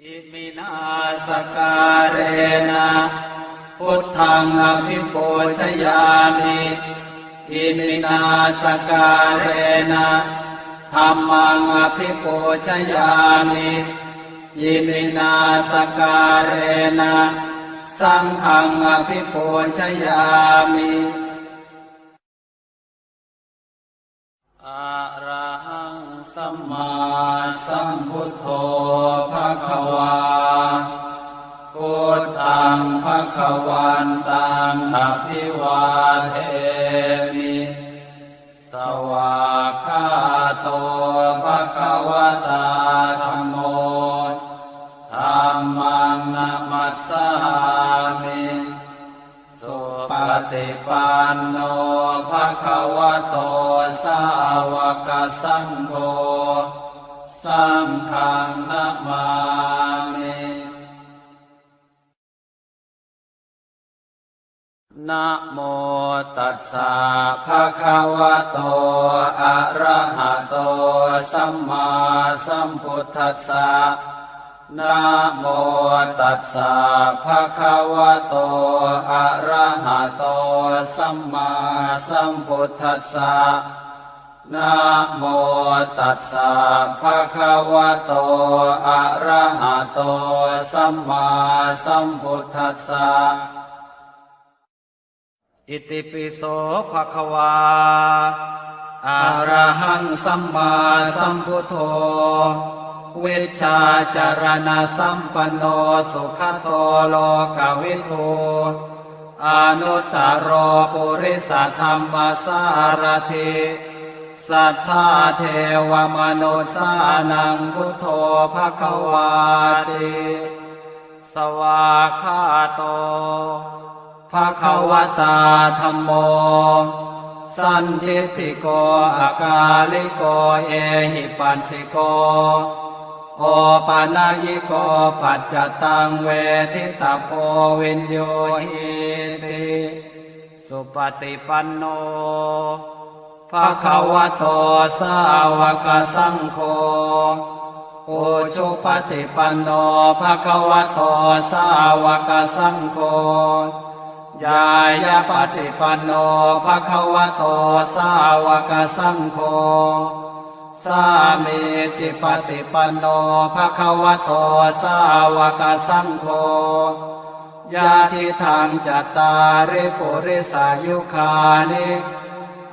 อิมินาสการเรนะพุทธังอภิปูชยามิอิมินาสการเรนะธัมมังอภิปูชยามิอิมินาสการเรนะสังฆังอภิปูชยามิอะระหังสัมมาสัมพุทโธภควาพุทธังภวันตังอภิวาเทมิสวากขาโตภควตาธัมโมธัมมังนะมัสสามิสุปฏิปันโนภควโตสาวกสังโฆสังฆังนะมามินะโมตัสสะภะคะวะโตอะระหะโตสัมมาสัมพุทธัสสะนะโมตัสสะภะคะวะโตอะระหะโตสัมมาสัมพุทธัสสะนะโมตัสสะภะคะวะโตอะระหะโตสัมมาสัมพุทธัสสะอิติปิโสภะคะวาอะระหังสัมมาสัมพุทโธวิชชาจารณะสัมปันโนสุขโตโลกวิทูอนุตตโรปุริสธรรมสารถิสัทธาเทวมนุสานังพุทโธภควาติสวากขาโตภควตาธัมโมสันทิฏฐิโกอากาลิโกเอหิปัสสิโกโอปานายิโกปัจจตังเวทิตาโพวินโยหิติสุปฏิปันโนภควโตสาวกสังโฆอุชุปฏิปันโนภควโตสาวกสังโฆยายาปฏิปันโนภควโตสาวกสังโฆสามีจิปฏิปันโนภควโตสาวกสังโฆญาติทังจัตตาริปุริสายุคานิ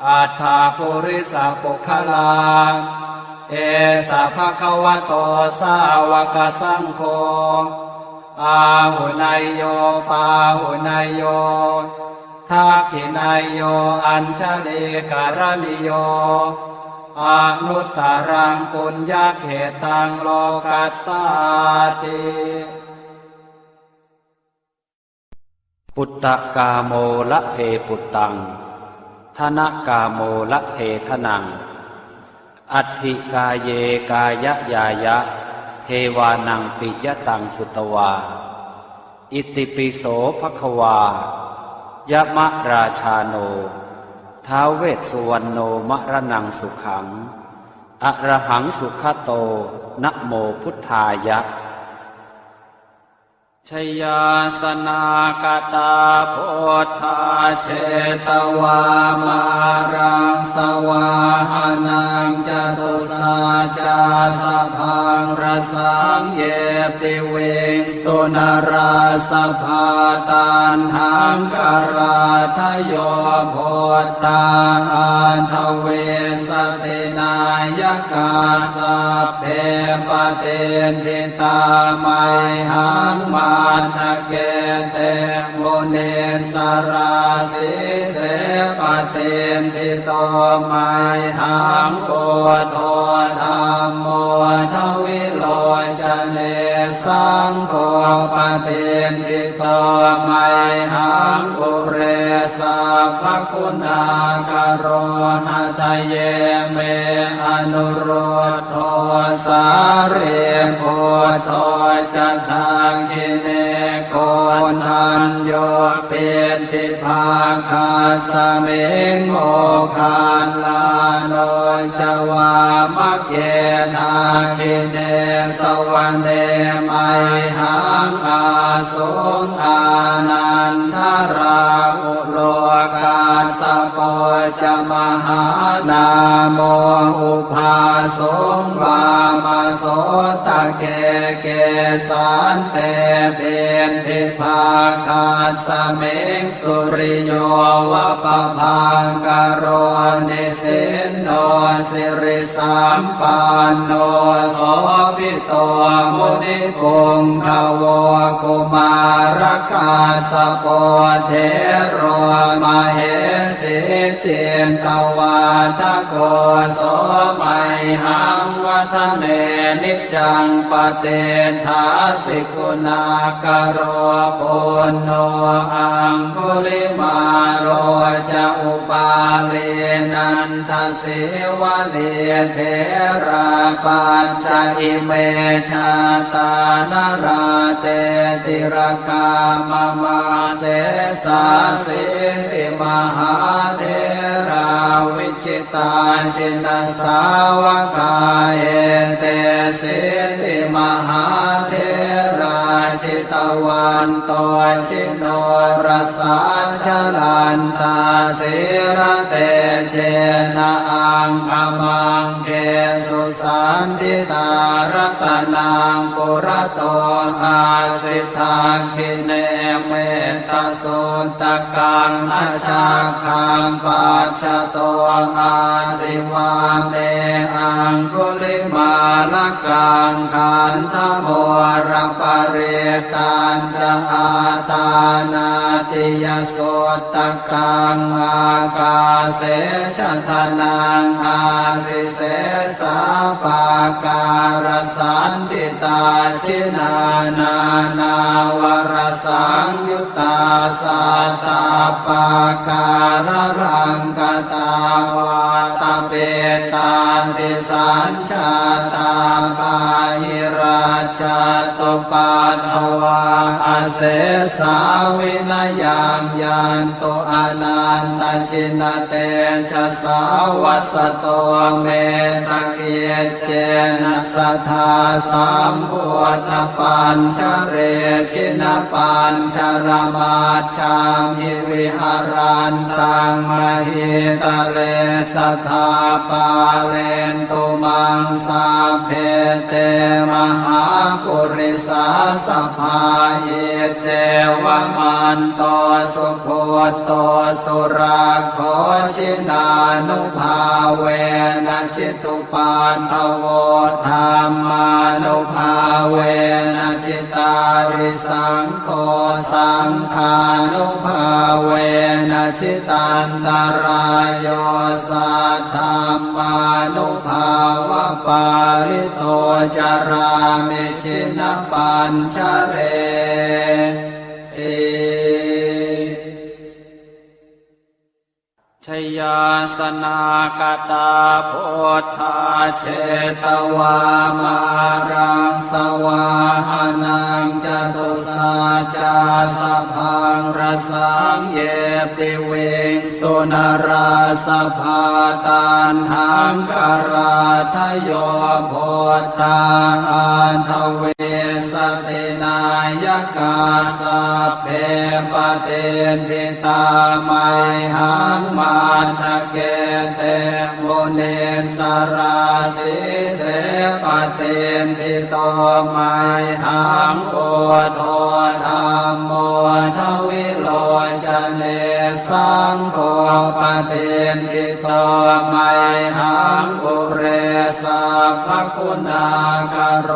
อัฏฐปุริสปุคลาเอสะภควโตสาวกสังโฆอาหุนายโยปาหุนายโยทักขินายโยอัญชลีการณิโยอนุตตรังปุญญเขตังโลกัสสาติปุตตะกาโมละเพปุตตังธนกาโมละเพทนังอัตถิกาเยกายะยายะเทวานังปิยตังสุตวาอิติปิโสภควายะมะราชาโนท้าวเวสสุวรรณโนมรณังสุขังอะระหังสุขโตนะโมพุทธายะชยาสนากตาโพธาเชตวามารังสวาหานังจตุสาจาสพังรสังเยปิเวสุนราสภาตันหังกราทโยโพธาอันทเวสตินายกาสัพเพปเตติตาไมหังมาทะเกเตมุเนสราสิเสปเตติโตไมหังโกโทธรรมโมทวิโลจเนสังโฆปเตติโตไมหังปุเรสัพพคุณากโรหะทะเยเมอนุโรธโทสาเรโพโทจะทางกิเนโก นทันโยเป็นทิภาคาสเมงโมคานลาโนจวามะเกทาคิเนสวรรเนไมหังอาสงอานันทราอุโลกาสโปจมหานาโมอุภาสงวามโสตะเกเกสันเตเบนทิภาคาสเมงสุริโยวะปะพังกโรนิสินโนสิริสัมปันโนโสภิโตมุนิปุงขโวกุมารกาสโปเทโรมเหสีเจนตวาทโกโสมัยหังวัฒเนนิจังปเตทาสิกุณากโรปุณโนอังคุลิมาโรจะอุปาเลนันทสิวะเดเทราปัจจอิเมชาตานราเตติรกามมาเสสาสิริมหาเทราวิจิตาชินสาวกาเอเตสิริมหาเทราชิตวันโตชิโนรสาชลันตาสิระเตเจนะอังคมังเกสุสันติตารตนังปุระโตอาสิทาคิเนเมตโสตกังอาชาคังปัจฉโตอาสิวาเมอังคุลิมาลกังขันธโมรปริตันจะอาตานาติยโสตกังอากาเสชทนังอาสิเสสาปาการสันติตาชินานานาวรสังยุตตาสัตตาปาการรังกตาวาตาเปตาติสัญชาตาปาหิราชตุปัฏฐวาอเสสาวินยังยันตุอนันตชินเตชะสาวัสโตเมสเกเจนะสัทธาสัมพุทธปัญชเรชินปัญชรมาชามหิวิหารันตังมหิตะเลสัทธาปาเลนตุมังสาเพเตมหาปุริสาสภาเยเจวมันโตสุโคโตสุราโคชินานุภาเวนะชิตุปันทโวธรรมานุภาเวนะชิตาริสังโฆสังฆานุภาเวนะชิตันตรายโยสัทธรรมานุภาวะปาริโตจารามิชินปัญชเรชยาสนากตาโพธาเชตวามารังสวาหานังจตุสาจาสพังรสังเยปิเวสุนราสภาตันหังคาราทโยโพธาอันทเวสตินายกาสัพเพปเตติตาไมหังมาทะเกเตโมเนสราสิเสปเตติโตไมหังโอโทธรรมโมทวิโลจเนสังโฆปเตติโตไมหังปุเรสัพพคุณากโร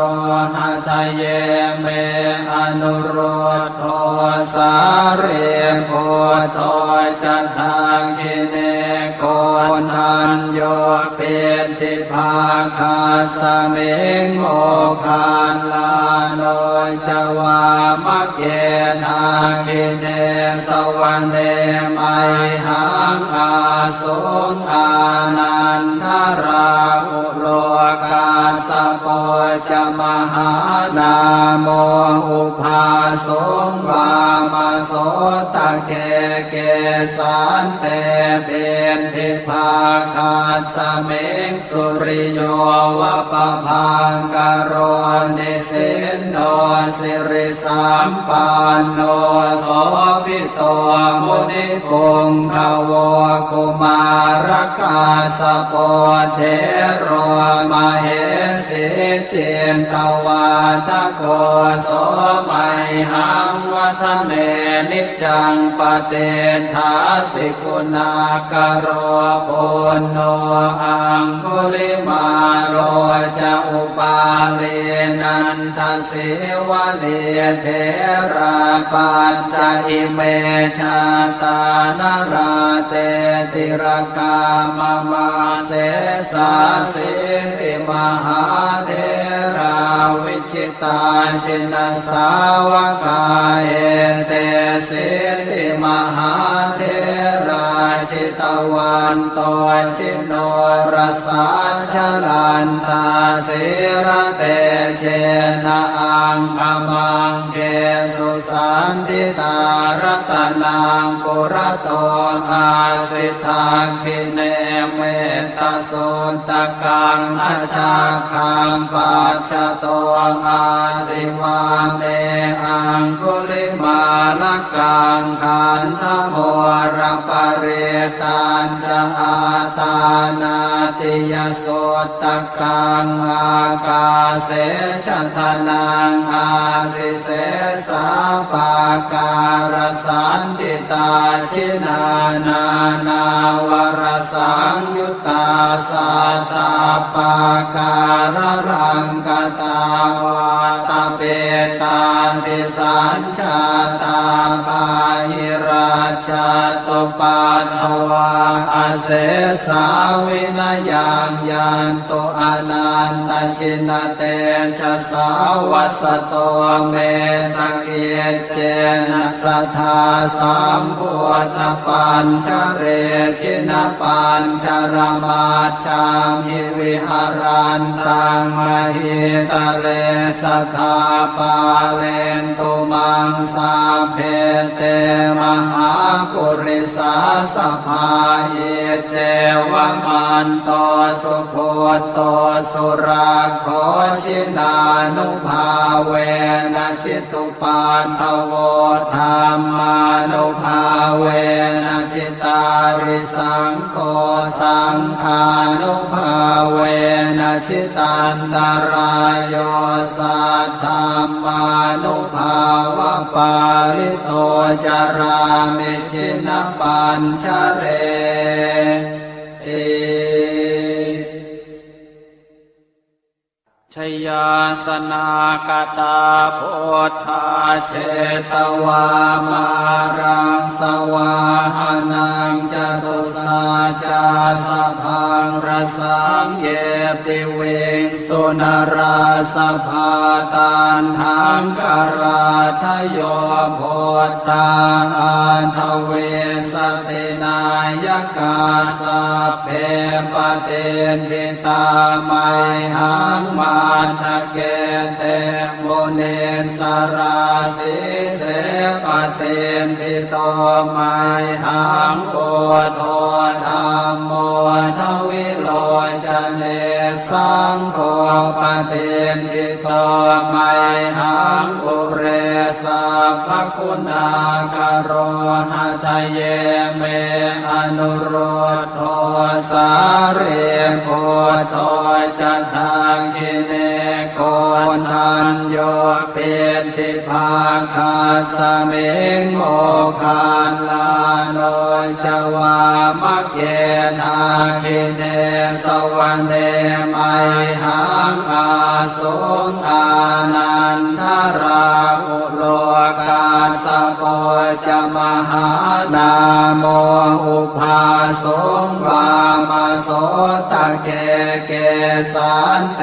หะทะเยเมอนุโรธโทสาเรโพโตจะทางกิเนโกนันโยเป็นทิภาคาสเมงโมคานลาโนจวามะเกทาคิเนสวรรเนไมหังอาสงอานันทราอุโลกาสโป จะมหานาโมอุปาสงวามโสตะเกเกสันเตเป็นทิภาคาสเมงสุริโยวะปะพังกโรนิสินโนสิริสัมปันโนโสภิโตมุนิปุงขโวกุมารกาสโปเทโรมเหสีเจนตวาทโกโสมัยหังวัฒเนนิจังปเตทาสิกุณากโรปุณโนอังคุลิมาโรจะอุปาเลนันทสิวะเดเทราปัญจอิเมชาตานราเตติรกามมาเสสาสิริมหาเทราวิชิตาชินสาวกาเอเตสิริมหาเทราชิตวันโตชิโนรสาชลันตาสิระเตเชนะอังคมังเกสุสันติตารตนังปุระโตอาสิทาคิเนเมตตาสุนตกังอาชาคังปัจจโตอาสิวาเมอังคุลิมาลกังขันธโมรปเรตัญจะอาตานาติยโสตกังอากาเสชทนังอาสิเสสาปาการสันติตาชินานานาวรสังยุตตาสัตตาปาการรังกตาวาตาเปตาติสัญชาตาภาหิราชตุปัฏฐวาอาเสสาวินยังยันตุอนันตชินเตชะสาวัสโตเมสเกเจนะสัทธาสัมพุทธปัญชเรชินปัญชรมาชามิวิหารันตังมหิตะเลสัทธาปาเลนตุมังสาเพเตมหาปุริสาสภาเยเจวมันโตสุโคโตสุราโคชินานุภาเวนะชิตุปันทโวธรรมานุภาเวนะชิตาริสังโฆสังฆานุภาเวนะชิตันตรายโยสัทธรรมานุภาวะปาริโตจารามิชินปัญชเรเอชยาสนากตาโพธาเชตวามารังสวาหานังจตุสาจาสพังรสังเยปิเวสุนราสภาตันทังกราทโยโพธาอันทเวสตินายกาสัพเพปเตนิตาไมหังมาทะเกเตโมเนสราสิเสปเตนทิโตไมหังโอโทธรรมโมทวิโลจเนสังโฆปเตนทิโตไมหังอุเรสัพพคุณากโรหะทะเยเมอนุโรธโทสาเรโพโทจะทางกิเนโกนันโยเป็นทิภาคาสเมงโมคานลาโนจวามะเกนาคิเนสวรรเนไมหังอาสงอานันทราอุโลกาสโปจม หานาโมอุปาสงวามโสตะเกเกสันเต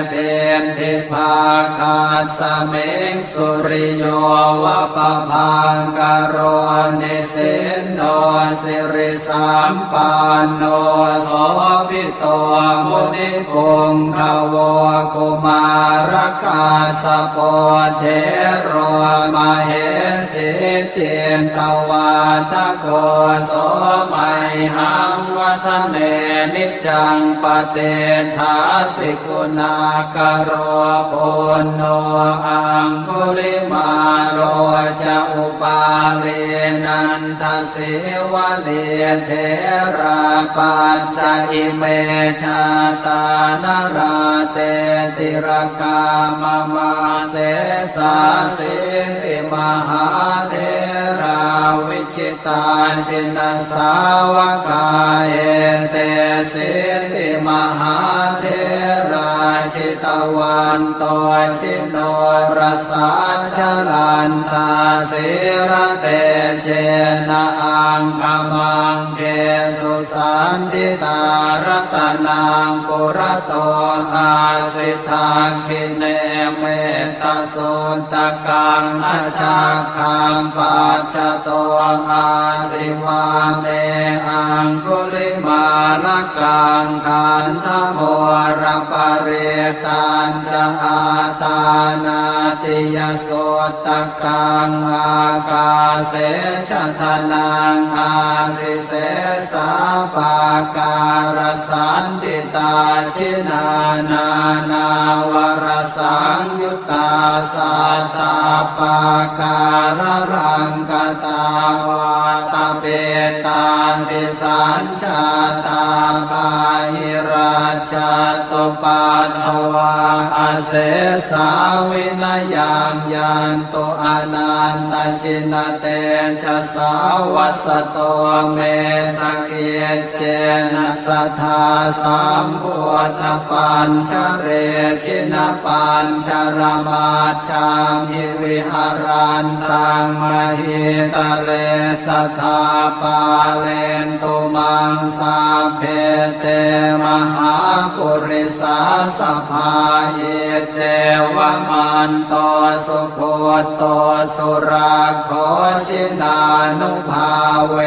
เป็นทิภาคาสเมงสุริโยวะปะพังกโรนิสินโนสิริสัมปันโนโสภิโตมุนิปุงขโวกุมารกาสโปเทโรมเหสิเจนตวาทโกโสมัยหังวัฒเนนิจังปเตทาสิกุณากโรปุณโนอังคุลิมาโรจะอุปาเลนันทสิวะเลเทราปัจจอิเมชาตานราเตติรกามมาเสสาสิริมหาเทราวิจิตาชินสาวกาเอเตสิริมหาเทราชิตวันโตชิโนรสาชลันตาสิระเตเจนะอังคมังเกสุสันติตารตนังปุระโตอาสิทาคิเนเมตโสตกังอชาคังปัจจโตอาสิวาเมอังคุลิมาลกังขันธโมรปเรตัญจะอาตานาติยโสตกังอากาเสชะทนังอาสิเสสาปาการสันติตาชินานานาวรสังยุตตาสัตตาปาการรังกตาวาตาเปตาติสัญชาตาปาหิราชตุปัฏฐวาอเสสาวินยังยันตุอนันตชินเตชะสาวัสโตเมสเกเจนะสัทธาสัมพุทธปัญชเรชินปัญชรมาชามหิวิหารันตังมหิตะเลสัทธาปาเลนตุมังสาเพเตมหาปุริสาสภาเยเจวมันโตสุโคโตสุราโคชินานุภาเว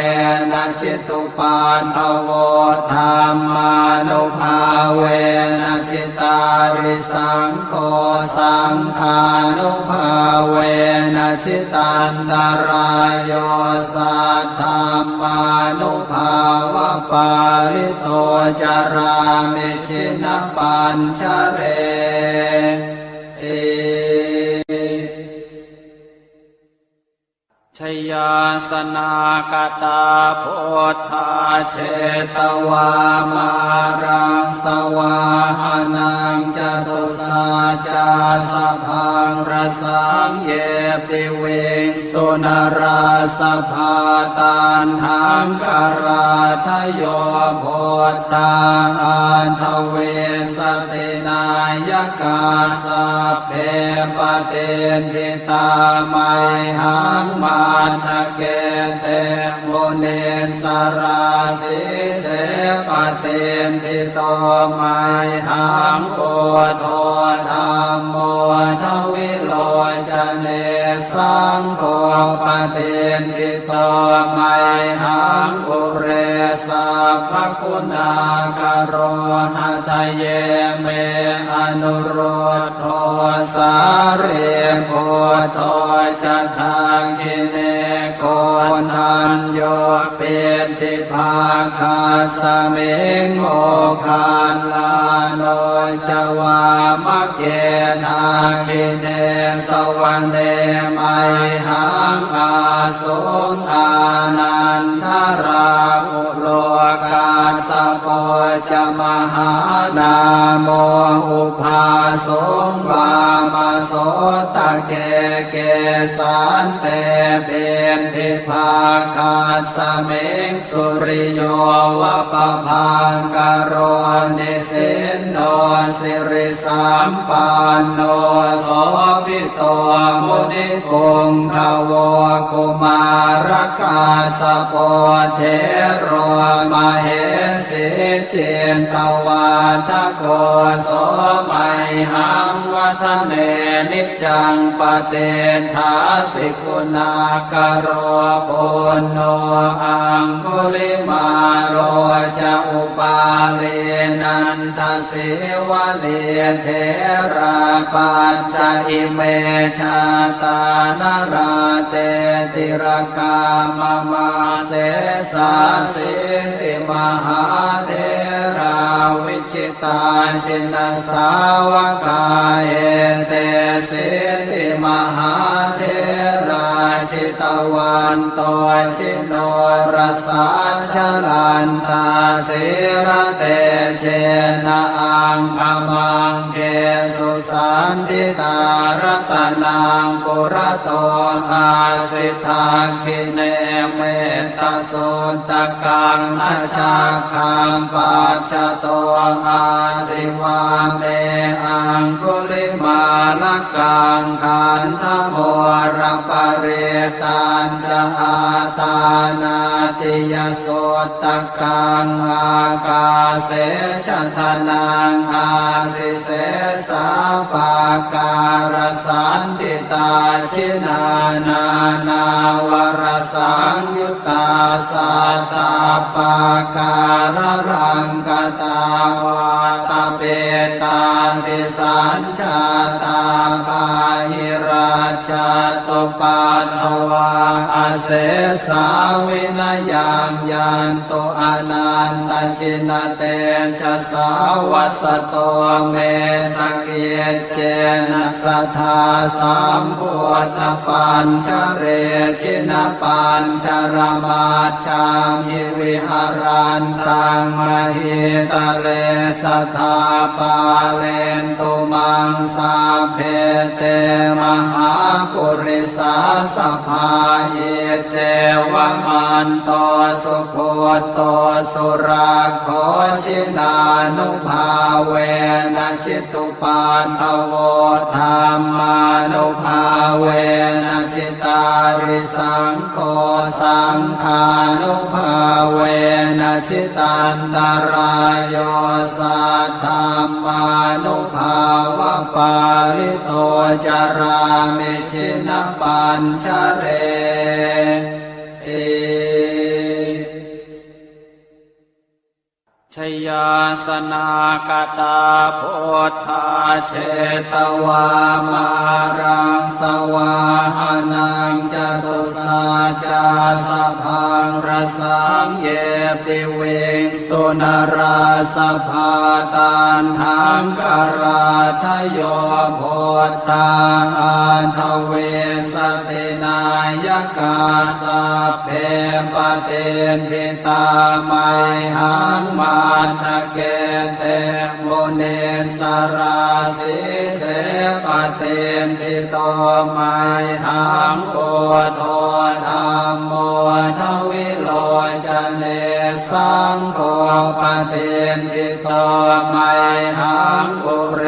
นะชิตุปาทโวธรรมานุภาเวนะชิตาริสังโฆสังฆานุภาเวนะชิตันตรายโยสัทธรรมานุภาวะปาริโตจารามิชินปัญชเรชยาสนากตาโพธาเชตวามารังสวาหานังจตุสาจาสพังรสังเยปิเวสุนราสภาตันหังกราทโยโพธาอันทเวสตินายกาสัพเพปเตทิตาไมหังมาทะเกเตโมเนสราสิเสปเตนทิโตไมหังโอโทธรรมโมทวิโลจเนสังโฆปเตนทิโตไมหังอุเรสัพพคุณากโรหะทะเยเมอนุโรธโทสาเรโพโตจะทางกิเนโกนันโยเป็นทิภาคาสเมงโมคานลาโนจวามะเกนาคิเนสวรรเนไมหังอาสงอานันทราอุโลกาสโปจมหานาโมอุภาสงวาม มาโสตะเกเกสานเตเป็นทิภาคาสเมงสุริโยวะปะพังกโรนิสินโนสิริสัมปันโนโสภิโตมุนิปุงขโวกุมารกาสโปเทโรมเหสิเจนตวาทโกโสมัยหังวัฒเนนิจังปเตทาสิกุณากโรปุณโนอังคุลิมาโรจะอุปาเลนันทสิวะเลเทราปัญจอิเมชาตานราเตติรกามมาเสสาสิติมหาเทราวิจิตาชินสาวกาเอเตสิติมหาเทราชิตวันโตชิโนรสาชลันตาสิระเตเชนะอังคมังเกสุสันติตารตนังปุระโตอาสิทาคิเนเมตตาสุตตะกังทัชฌาคังปัจจโตอาสิวาเมอังคุลิมาลกังขันธโมรปะเรตัญจะอาตานาติยโสตกังอากาเสชะทนังอาสิเสสาปาการสันติตาชินานานาวรสังยุตตาสัตตาปาการรังกตาวาตาเปตาติสัญชาตาปาหิราชตุปัฏฐวาอาเสสาวินยังยันตุอนันตชินเตชะสาวัสโตเมสเกเจนะสัทธาสัมพุทธปัญชเรชินปัญชรมาชามิวิหารันตังมหิตะเลสัทธาปาเลนตุมังสาเพเตมหาปุริสาสภาเยเจวมันโตสุโคโตสุราโคชินานุภาเวนะชิตุปันทโวธรรมานุภาเวนะชิตาริสังโฆสังฆานุภาเวนะชิตันตรายโยสัทธรรมานุภาวะปาริโตจารามิชินปัญชเรชยาสนากตาพุทธาเชตวามารังสวาหานังจตุสาจาสะพังรสังเยปิเวงสุนราสภาตันหังกราทโยโพธาอันทเวสตินายกาสัพเพปเตนทิตาไมหังมาทะเกเตโมเนสราสิเสปเตนทิโตไมหังโอโทธรรมโมทวิโลจเนสังโฆปเตนทิโตไมหังปุเร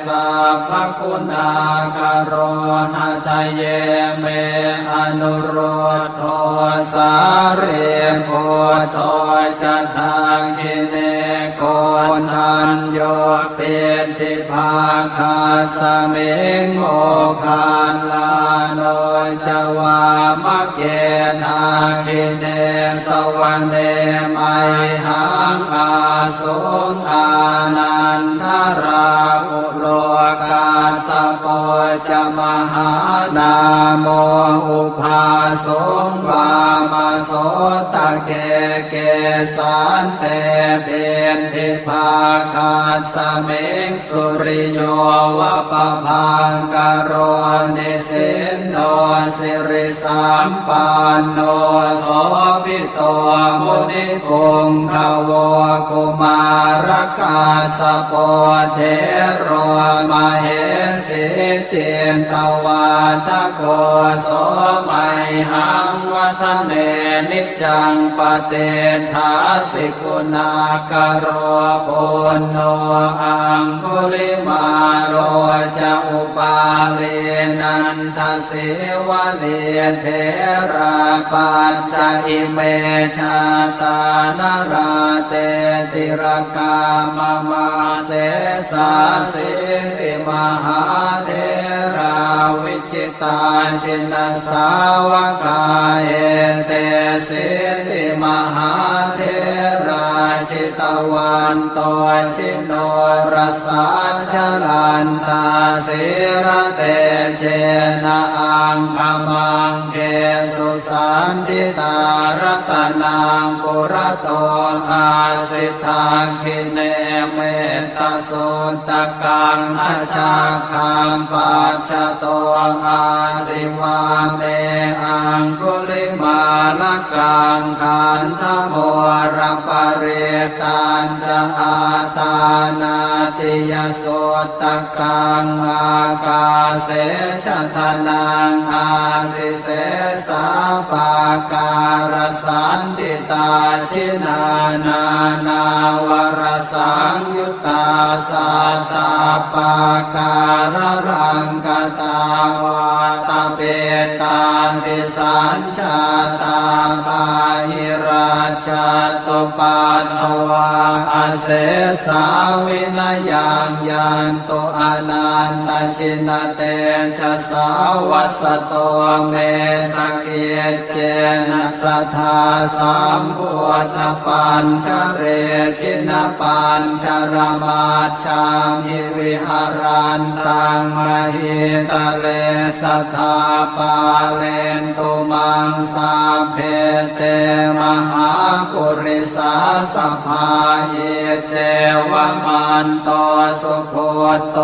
สัพพคุณากโรหะทะเยเมอนุโรธโทสาเรโพโทจะทางกิเนโกนันโยเป็นทิภาคาสเมงโมคานลาโนจวามะเกนาคิเนสวรรเนไมหังอาสุงอานันทราอุโลกาสโป จะมหานาโมอุภาสงวามโสตะเกเกสันเตเบนทิภาคาสเมงสุริโยวะปะพังกโรนิสินโนสิริสัมปันโนโสภิโตมุนิปุงขโวกุมารกาสโปเทโรมเหสีเจนตวาทโกโสมัยหังวัฒเนนิจังปเตทาสิกุณากโรปุณโนอังคุลิมาโรจะอุปาเรนันทสิวะเนเทราปัจจอิเมชาตานาราเตติรกามมาเสสาสิริมหาเทราวิจิตาชินสาวกาเอเตสิริมหาเทราชิตวันโตชิโนรสาชลันตาสิระเตเจนะอังคมังเกสุสันติตารตนังปุระโตอาสิทาคิเนเมตตาสุตกังอาชาคังปัจจโตอาสิวาเมอังคุลิมาลกังขันธโมรปเรตัญจะอาตานาติยสุตกังอากาเสชะทนังอาสิเสสาปาการสันติตาชินานานาวรสังยุตตาสัตตาปาการรังกตาวาตาเปตาติสัญชาตาบาหิราชตุปัตถวาอาเสสาวินายังยันตุอนันตชินเตชะสาวัสโตเมสเกเจนะสัทธาสัมพุทธปัญชเรชินปัญชรมาชังหิวิหารันตังมหิตะเลสัทธาปาเลนตุมังสาเพเตมหาปุริสาสภาเยเจวมันโตสุโคโต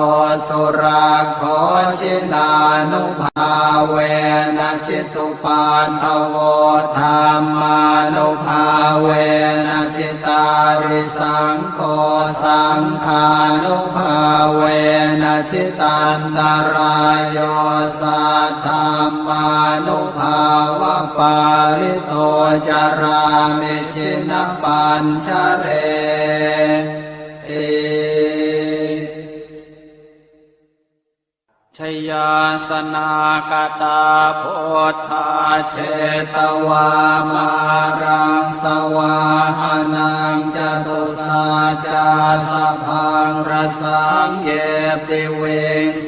สุราโคชินานุภาเวนะชิตุปันทโวธรรมานุภาเวนะชิตาริสังโฆสังฆานุภาเวนะชิตันตรายโยสัทธรรมานุภาวะปาริโตจารามิชินปัญชเรชยาสนากตาโพธาเชตวามารังสวาหานังจตุสาจาสพังรสังเยปิเว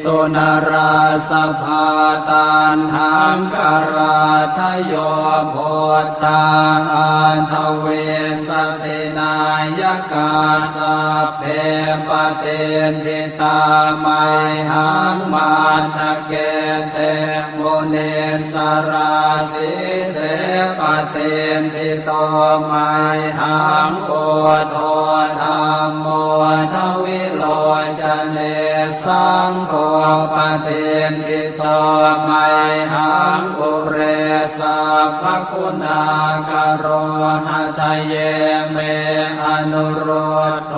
สุนราสภาตันหังกราทโยโพธาอันทเวสตินายกาสัพเพปเตทิตาไมหังมาทะเกเตมุเนสราสิเสปเตทิโตไมหังโอโทธรรมโมทวิโลจเนสังโฆปเตทิโตไมหังอุเรสัพพคุณากโรหะทะเยเมอนุโรธโท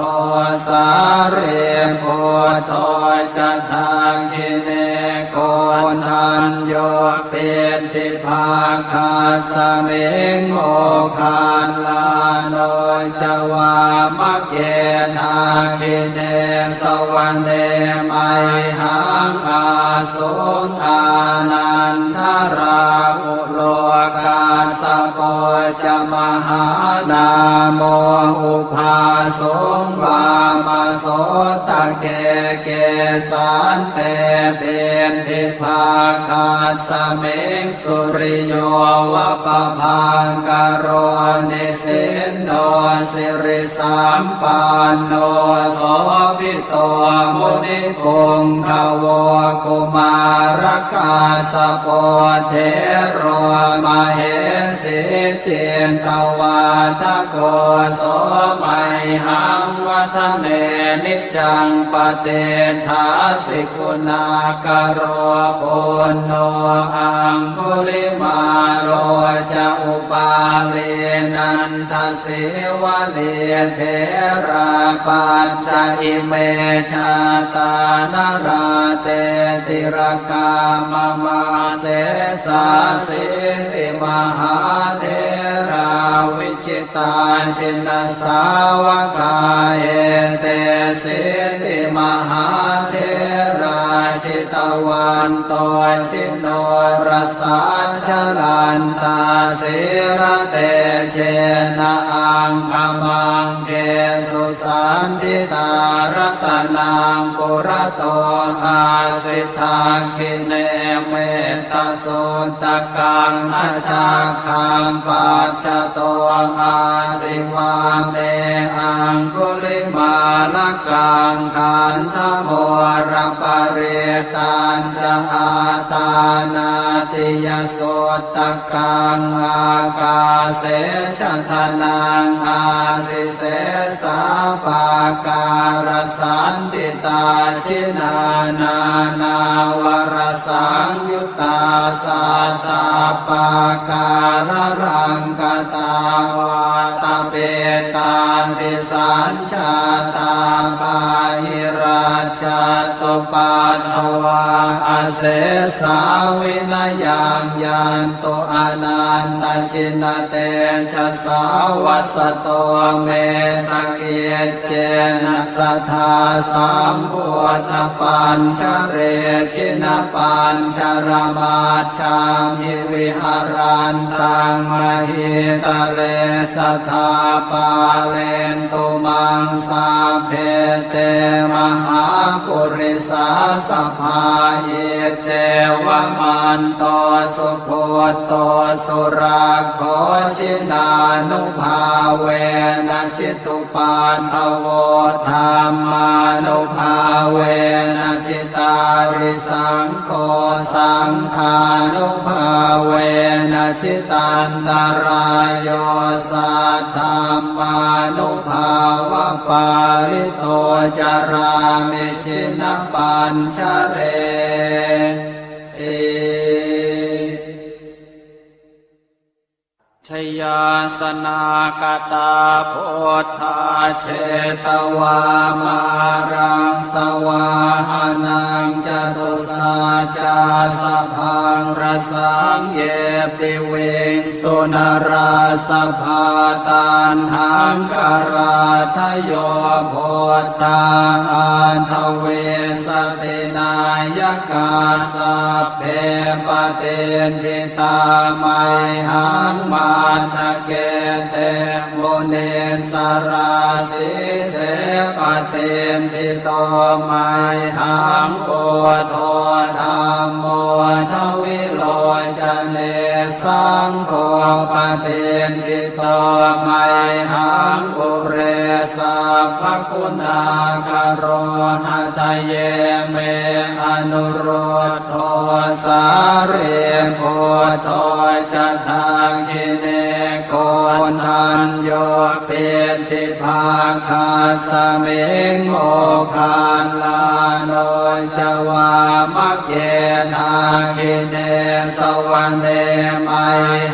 สาเรโพโทจะทางกิเนโกนันโยเป็นทิภาคาสเมงโมคานลาโนจวามะเกนาคิเนสวรรเนไมหังอาสุงอานันทราอุโลกาสโปจะมหานาโมอุภา สงวามาโสตะเกเกสานเตเป็นทิภาคาสเมงสุริโยวะปะพังกโรนิสินโนสิริสัมปันโนโสภิโตมุนิปุงขโวกุมารกาสโปเทโรมเหสีเจนตวาทโกโสมัยหังวัฒเนนิจังปเตทาสิกุณากโรปุณโนอังคุลิมาโรจะอุปาเวนันทสิวะเดเทราปัญจอิเมชาตานราเตติรกามมาเสสาสิติมหาเทราวิจิตาชินสาวกาเอเตสิติมหาเทราชิตวันโตชิโนรสาชลันตาสิระเตเชนะอังคมังเกสุสันติตารัตนังกุระโตอาสิทาคิเนเมตตาสุตตะกังอาชาคังปัจจโตอาสิวาเมอังคุลิมาลกังขันธโมรปริตันจะอาตานาติยสุตตะกังอากาเสชะทนังอาสิเสสาปาการสันติตาชินานา นาวรสังยุตตาสัตตาปาการรังกตาวาตาเปตาติสัญชาตาปาหิราชตุปัฏฐวาอาเสสาวินยังยันตุอนันตชินเตชะสาวัสโตเมสเกเจนะสัทธาสัมพุทธปัญชเรชินปัญชรมาชามิวิหารันตังมหิตะเลสัทธาปาเลนตุมังสาเพเตมหาปุริสาสภาเยเจวมันโตสุโคโตสุราโคชินานุภาเวนะชิตุปันทโวธรรมานุภาเวนะชิตาริสังโฆสังฆานุภาเวนะชิตันตรายโยสัทธรรมานุภาวะปาริโตจารามิชินปัญชเรชยาสนากตาโพธาเชตวามารังสวาหานังจตุสาจาสพังรสังเยปิเวสุนราสภาตันหังกราทโยโพธาอันทเวสตินายกาสัพเพปเตทิตาไมหังมาทะเกเตโมเนสราสิเสปเตทิโตไมหังโอโทธรรมโมทวิโลจเนสังโฆปเตทิโตไมหังปุเรสัพพคุณาคโรหะทะเยเมอนุโรธโทสาเรโพโทจะทาคิเนโกนัญโยเป็นทิภาคาสเมงโมคานลาโนจวามะเกนาคิเนสวรรเนไม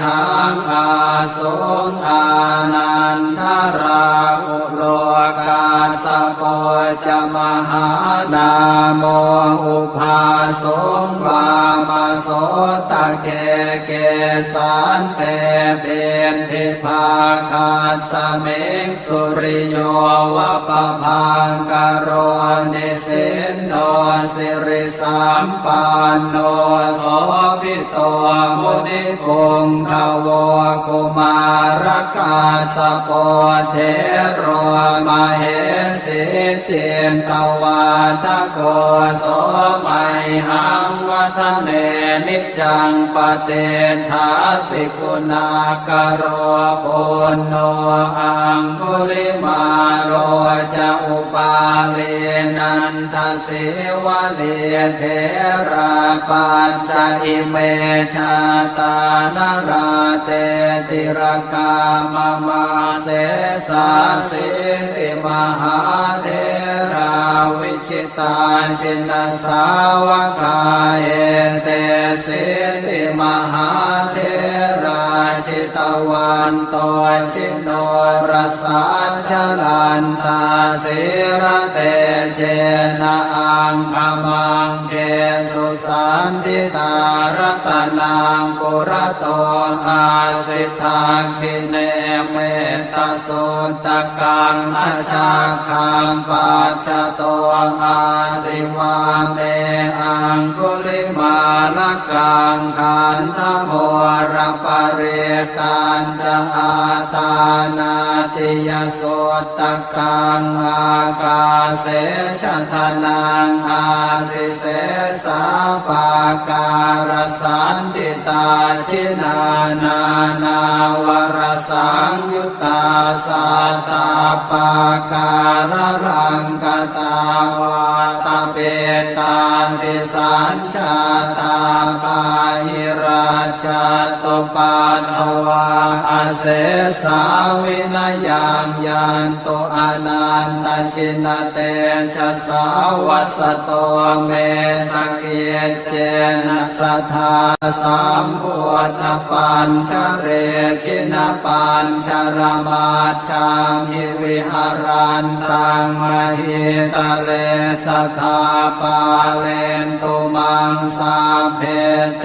หังอาสุงอานันทราอุโลกาสโปจมหานาโมอุภาสงวา มาโสตะเกเกสานเตเบนทิภาคาสเมงสุริโยวะปะพังกโรนิสินโนสิริสัมปันโนโสภิโตมุนิปุงขโวกุมารกาสโปเทโรมเหสิเจนตวาทโกโสมัยหังวัฒเนนิจังปเตทาสิกุณากโรปุณโนอังคุลิมาโรจะอุปาเลนันทสิวะเดเทราปัญจอิเมชาตานราเตติรกามมาเสสาสิติมหาเทราวิจิตาชินสาวกาเอเตสิติมหาเทราชิตวันโตชิโนรสัจจลันตาสิระเตเจนะอังคมังเกสุสันติตารตนังกุระโตอาสิทาคิเนเมตตสุตกังอชาคังปัจจโตอาสิวาเมอังคุลิมาลกังขันธโมรปเรตัญจะอาตานาติยสุตกังอากาเสชะทนังอาสิเสสาปาการสันติตาชินานานาวรสังยุตตาสัตตาปาการรังกตาวาตาเปตาติสัญชาตาปาหิราชตุปัฏฐวาอาเสสาวินัยยังยันตุอนันตชินเตชะสาวัสโตเมสเกเจนะสัทธาสัมพุทธปัญชเรชินปัญชรมาชามิวิหารันตังมหิตะเลสัทธาปาเลนตุมังสาเพเต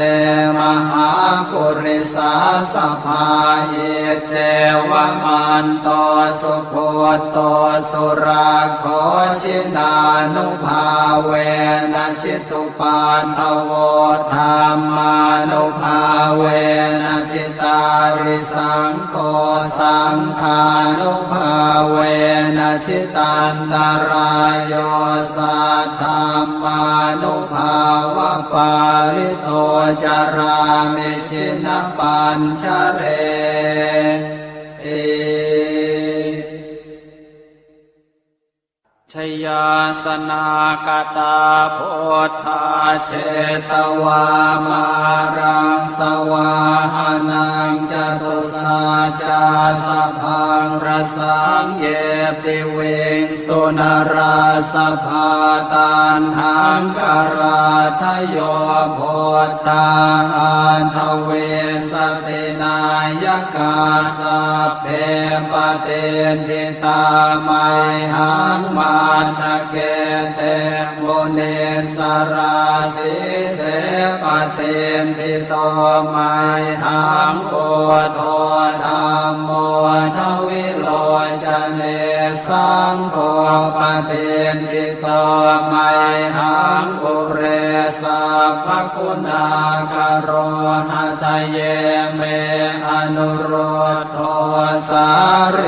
มหาปุริสาสภาเยเจวมันโตสุโคโตสุราโคชินานุภาเวนะชิตุปันทโวธรรมานุภาเวนะชิตาริสังโฆสังฆานุภาเวนะชิตันตรายโยสัทธรรมานุภาวะปาริโตจารามิชินปัญชเรชยาสนากตาโพธาเชตวามารังสวาหานังจตุสาจาสพังรสังเยปิเวงสุนราสภาตันหังกราทโยโพธาอันทเวสตินายกาสัพเพปเตทิตาไมหังมาทะเกเตมุเนสราสิเสปเตทิโตไมหังโอโทธรรมโมทวิโลจเนสังโฆปเตทิโตไมหังอุเรสัพพคุณากโรหะทะเยเมอนุโรธโทสาเร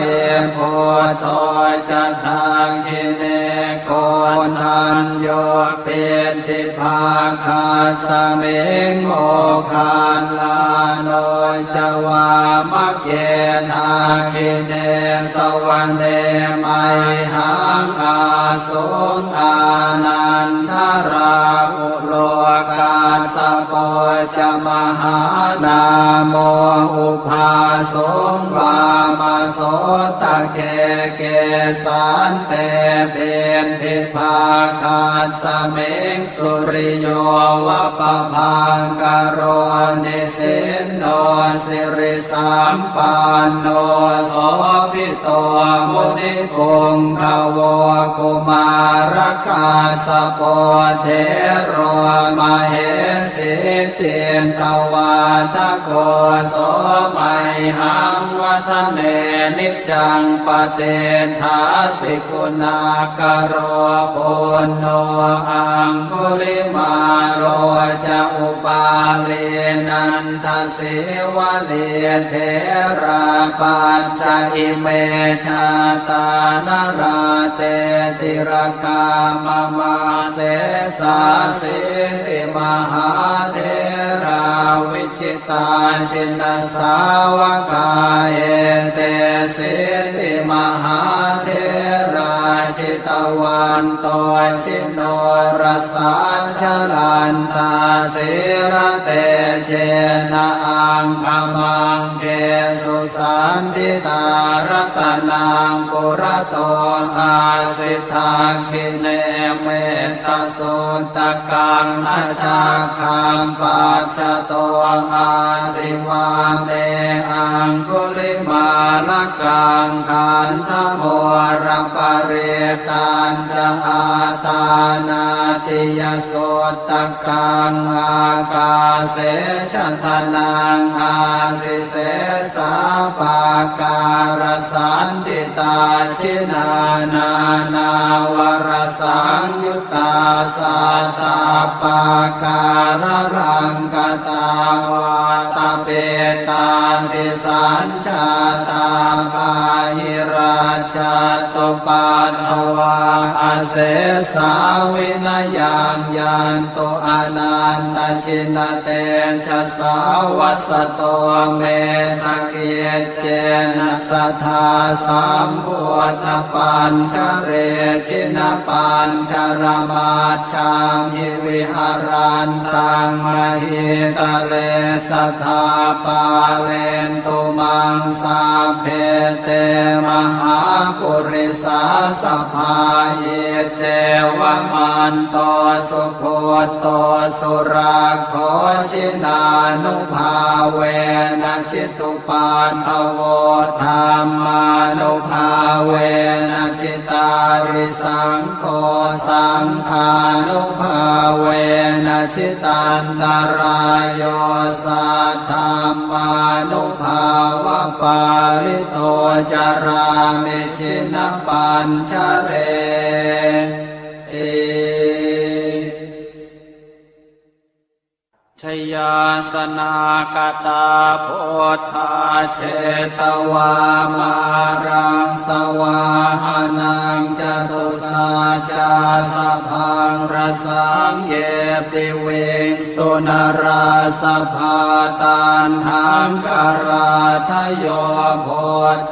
โพโทจะทางคิเนโกนันโยเป็นทิภาคาสเมงโมคันลาโนจวามะเกทาคิเนสวรรเนไมหังอาสุงอานันทราอุโลกาสโปจะมหานาโมอุภาสงวามาโสตะเกเกสันเตเบนทิภาคาสเมงสุริโยวะปะพังกโรนิสินโนสิริสัมปันโนโสภิโตมุนิปุงขโวกุมารกาสโปเทโรมเหสิ เจนตวาทโกโสไมหังวัฒเนนิจจังปเตทาสิกุณากโรปุณโนอังคุลิมาโรจะอุปาเลนันทสิวะเลเทราปัจจอิเมชาตานราเตติรกามมาเสสาสิริมหาเทราวิชิตาชินสาวกาเอเตสิริมหาเทราชิตวันโตชิโนรสาชลันตาสิระเตเจนะอังคมังเกสุสันติตารัตนังปุระโตอาสิทาคิเนเมตตาสุตตะกังนาชาคังปัจจโตอาสิวาเมอังคุลิมาลกังขันธโมรปริตันจะอาตานาติยโสตกังอากาเสชทนังอาสิเสสาปาการสันติตาชินานานาวรสังยุตตาสัตตาปาการรังกตาวาตาเปตาติสัญชาตาปาหิราชตุปัตถวาอาเสสาวินยังยันตุอนันตชินเตชะสาวัสโตเมสเกเจนะสัทธาสัมพุทธปัญชเรชินปัญชรมาชังหิวิหารันตังมหิตะเลสัทธาปาเลนตุมังสาเพเตมหาปุริสาสภาเยเจวมันโตสุโคโตสุราโคชินานุภาเวนะชิตุปาทโวธรรมานุภาเวนะชิตาริสังโฆสังฆานุภาเวนะชิตันตรายโยสัทธรรมานุภาวะปาริโตจารามิชินปัญชเรชยาสนากตาโพธาเชตวามารังสวาหานังจตุสาจาสะพังรสังเยปิเวสุนราสภาตันหังกราทโยโพ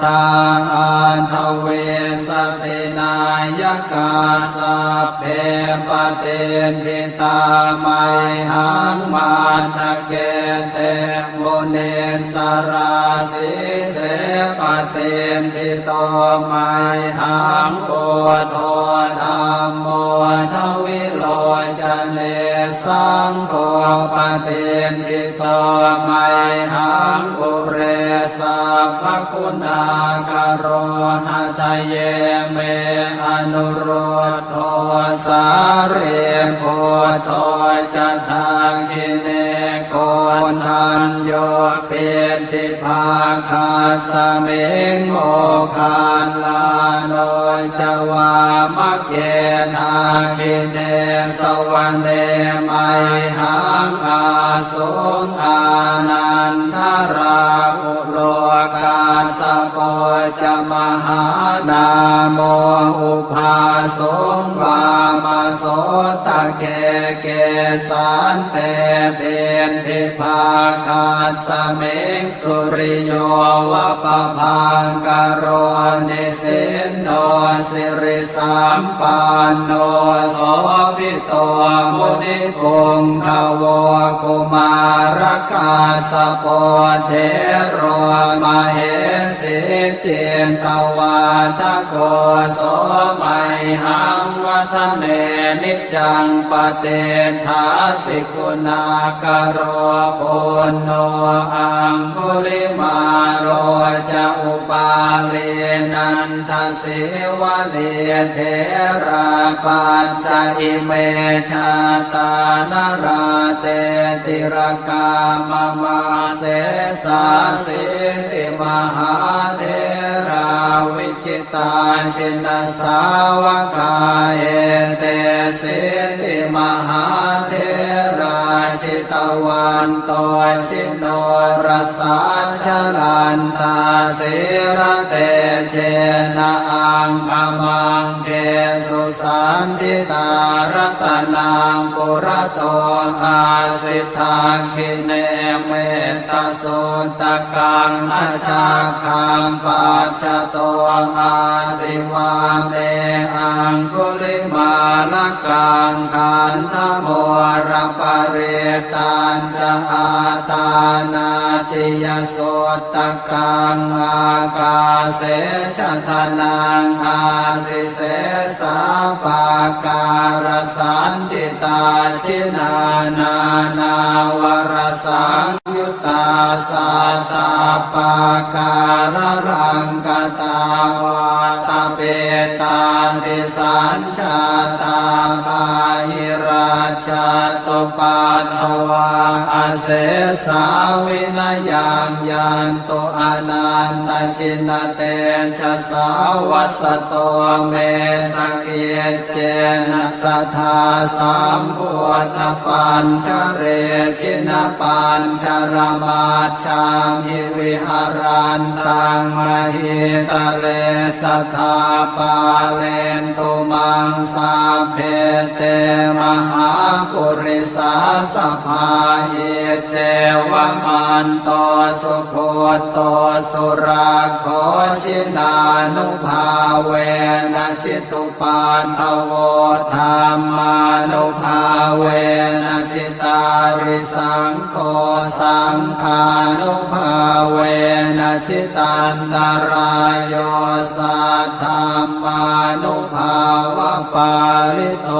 ธาอันทเวสตินายกาสัพเพปเตทิตาไมหังมาทะเกเตโมเนสราสิเสปเตทิโตไมหังโอโทธรรมโมทวิโลจเนสังโฆปเตทิโตไมหังอุเรสัพพคุณากโรหะทะเยเมอนุโรธโทสาเรโพโทจะทางกิเนโกนัญโยเปติภาคาสเมงโมคานลาโนจวามะเกนาคิเนสวรรเนไมหังอาสุงอานันทราภุโลกาสโปจะมหานาโมอุภาสงวามโสตะเกเกสันเตเป็นทิภาคาสเมงสุริโยวะปะพังกโรนิสินโนสิริสัมปันโนโสภิโตมุนิปุงขโวกุมารกาสโปเทโรมเหสิเจนตวาทโกโสไมหังวัฒเนนิจจังปเตทาสิกุณากโรปุณโนอังคุลิมาโรจะอุปาเลนันท ทเสวะเนเทราปัญจอิเมชาตานราเตติรกามมาเสสาสิติมหาเทราวิจิตาชินสาวกาเอเตสิติมหาเทราชิตวันโตชิโนรสาชลันตาสิระเตเชนะอังคมังเกสุสันติตารตนังปุระโตอาสิทาคิเนเมตตโสตกังอชาคังปัจจโตอาสิวาเมอังคุลิมาลกังขันธโมรปเรตัญจะอาตานาติยโสตกังอากาเสชะทนังอาสิเสสาปาการสันติตาชินานานาวรสังยุตตาสัตตาปาการรังกตาวาตาเปตาติสัญชาตาภาหิราชาตุปัฏฐวาอเสสาวินยังยันโตอนันตชินเตชะสาวัสโตเมสเกเจนะสัทธาสัมพุทธปัญชเรชินปัญชรมาชามหิวิหารันตังมหิตะเลสัทธาปาเลนตุมังสาเพเตมหาปุริสาสภาเยเจวมันโตสุโคโตสุราโคชินานุภาเวนะชิตุปันทโวธรรมานุภาเวนะชิตาริสังโฆสังฆานุภาเวนะชิตันตรายโยสัทธรรมานุภาวะปาริโต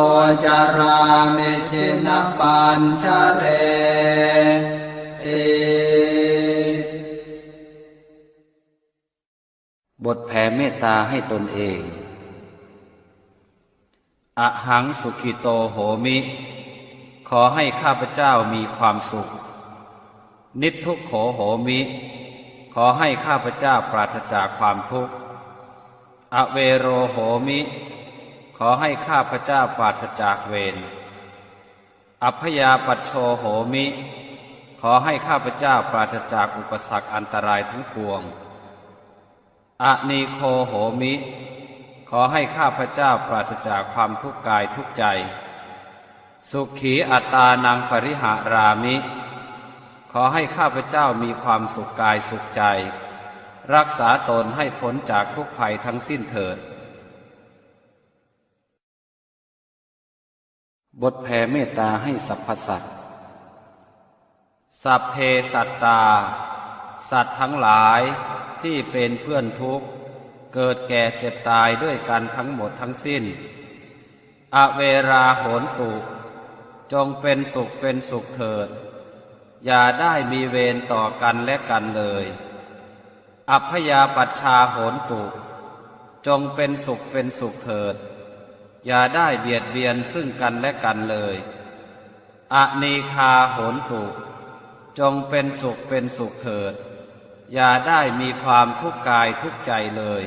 จารามิชินปัญชเรติบทแผ่เมตตาให้ตนเองอหังสุขิโตโหมิ ขอให้ข้าพเจ้ามีความสุขนิพทุกโขโหมิ ขอให้ข้าพเจ้าปราศจากความทุกข์อเวโรโหมิ ขอให้ข้าพเจ้าปราศจากเวรอัพยาปัชโชโหมิ ขอให้ข้าพเจ้าปราศจากอุปสรรคอันตรายทั้งปวงอนีโคโหมิ ขอให้ข้าพเจ้าปราศจากความทุกข์กายทุกข์ใจสุขีอัตตานังปริหารามิ ขอให้ข้าพเจ้ามีความสุขกายสุขใจรักษาตนให้พ้นจากทุกภัยทั้งสิ้นเถิดบทแผ่เมตตาให้สรรพสัตว์สัพเพสัตตาสัตว์ทั้งหลายที่เป็นเพื่อนทุกข์เกิดแก่เจ็บตายด้วยกันทั้งหมดทั้งสิ้นอเวราโหนตุจงเป็นสุขเป็นสุขเถิดอย่าได้มีเวรต่อกันและกันเลยอัพยาปัชชาโหนตุจงเป็นสุขเป็นสุขเถิดอย่าได้เบียดเบียนซึ่งกันและกันเลยอนีคาโหนตุจงเป็นสุขเป็นสุขเถิดอย่าได้มีความทุกข์กายทุกข์ใจเลย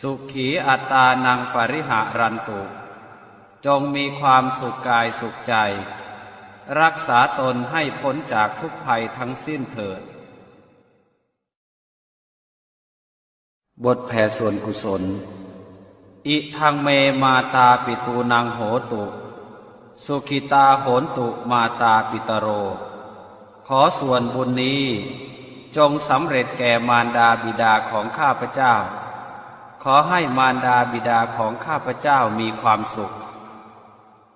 สุขีอัตตานังปริหารันตุจงมีความสุขกายสุขใจรักษาตนให้พ้นจากทุกภัยทั้งสิ้นเถิดบทแผ่ส่วนกุศลอิทังเมมาตาปิตูนังโหตุสุขิตาโหนตุมาตาปิตโรขอส่วนบุญนี้จงสำเร็จแก่มารดาบิดาของข้าพเจ้าขอให้มารดาบิดาของข้าพเจ้ามีความสุข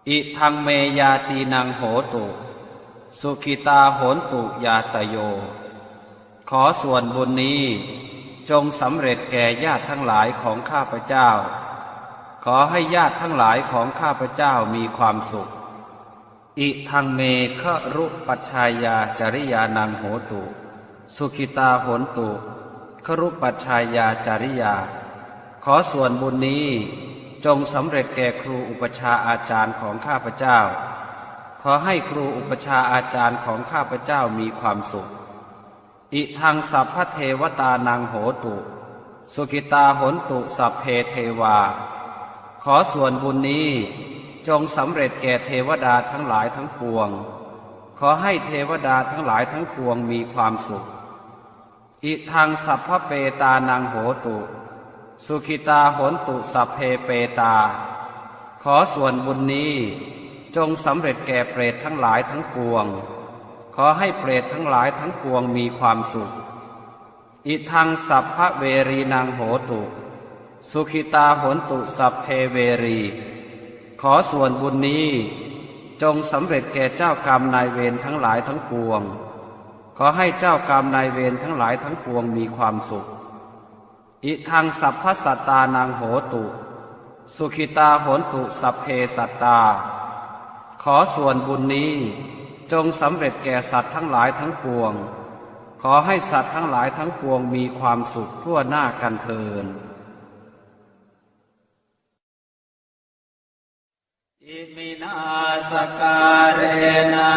อิทังเมยาตีนังโหตุสุขิตาโหนตุยาตโยขอส่วนบุญนี้จงสำเร็จแก่ญาติทั้งหลายของข้าพเจ้าขอให้ญาติทั้งหลายของข้าพเจ้ามีความสุขอิทังเมฆรุปัชชายาจริยานังโหตุสุขิตาโหนตุครุปัชชายาจริยา ขอส่วนบุญนี้จงสำเร็จแก่ครูอุปชฌาย์อาจารย์ของข้าพเจ้าขอให้ครูอุปชฌาย์อาจารย์ของข้าพเจ้ามีความสุขอิทังสัพพเทวตานังโหตุสุขิตาโหนตุสัพเพเทวาขอส่วนบุญนี้จงสำเร็จแก่เทวดาทั้งหลายทั้งปวงขอให้เทวดาทั้งหลายทั้งปวงมีความสุขอิทังสัพพเปตานังโหตุสุขิตาโหนตุสัพเพเปตาขอส่วนบุญนี้จงสำเร็จแก่เปรตทั้งหลายทั้งปวงขอให้เปรตทั้งหลายทั้งปวงมีความสุขอิทังสัพพเวรีนังโหตุสุขิตาโหนตุสัพเพเวรีขอส่วนบุญนี้จงสำเร็จแก่เจ้ากรรมนายเวรทั้งหลายทั้งปวงขอให้เจ้ากรรมนายเวรทั้งหลายทั้งปวงมีความสุขอิทังสัพพสัตตานังโหตุสุขิตาโหนตุสัพเพสัตตาขอส่วนบุญนี้จงสำเร็จแก่สัตว์ทั้งหลายทั้งปวงขอให้สัตว์ทั้งหลายทั้งปวงมีความสุขทั่วหน้ากันเทินอิมินาสการเรนะ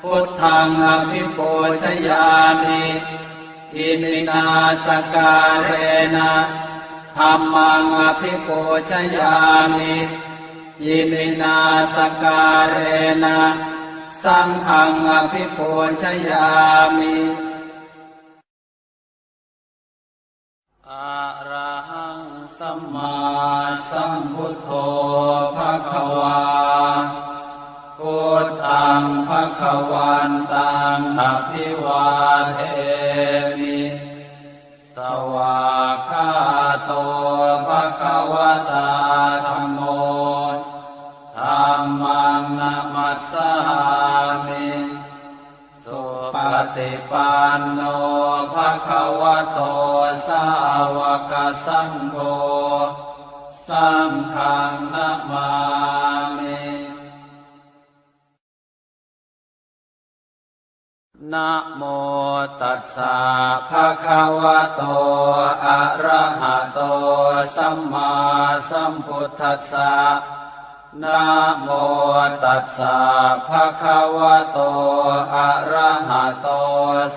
พุทธังอภิปูชยามิอิมินาสการเรนะธัมมังอภิปูชยามิอิมินาสการเรนะสังฆังอภิปูชยามิอะระหังสัมมาสัมพุทโธภควาพุทธังภควันตังอภิวาเทมิสวากขาโตภควตาธัมโมธัมมังนะมัสสามิสุปฏิปันโนภควโตสาวกสังโฆสังฆังนะมามินะโมตัสสะภะคะวะโตอะระหะโตสัมมาสัมพุทธัสสะนะโมตัสสะภะคะวะโตอะระหะโต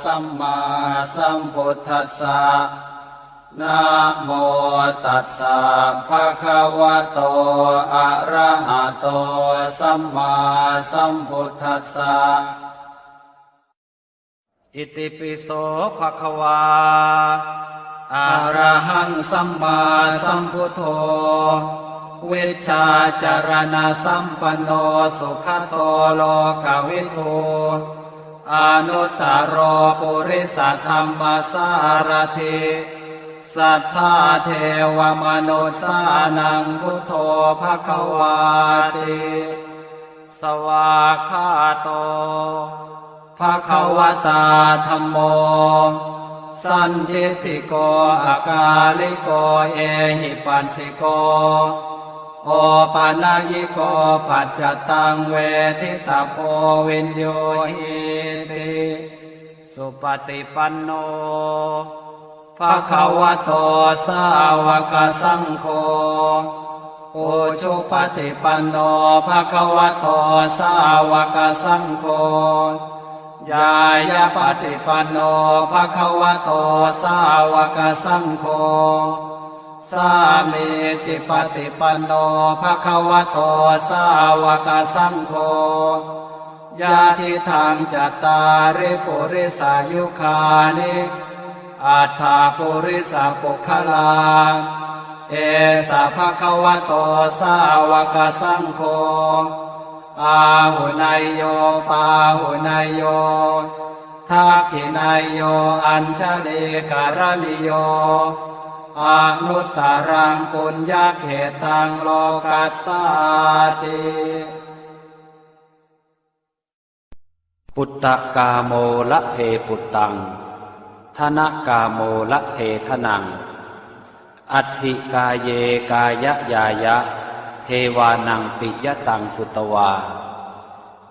สัมมาสัมพุทธัสสะนะโมตัสสะภะคะวะโตอะระหะโตสัมมาสัมพุทธัสสะอิติปิโสภะคะวาอะระหังสัมมาสัมพุทโธเวชชาจารณะสัมปันโนสุขโตโลกวิทูอนุตตรปุริสธรรมสารถิสัทธาเทวมนุสสานังพุทโธภควาติสวากขาโตภควตาธัมโมสันทิฏฐิโกอากาลิโกเอหิปัสสิโกโอปานายิโกปัจจตังเวทิตาโพวินโยหิติสุปฏิปันโนภควโตสาวกสังโฆอุชุปฏิปันโนภควโตสาวกสังโฆยายาปฏิปันโนภควโตสาวกสังโฆสามีจิปฏิปันโนภควโตสาวกสังโฆญาติทางจัตตาริปุริสายุคานิอัฏฐาปุริสปุคลาเอสะภควโตสาวกสังโฆอาหุนายโยปาหุนายโยทักขินายโยอัญชลีการณิโยอนุตตรังปุญญเขตังโลกัสสาติปุตตะกาโมละเพปุตตังธนกาโมละเพทนังอัตถิกาเยกายะยายะเทวานังปิยตังสุตวา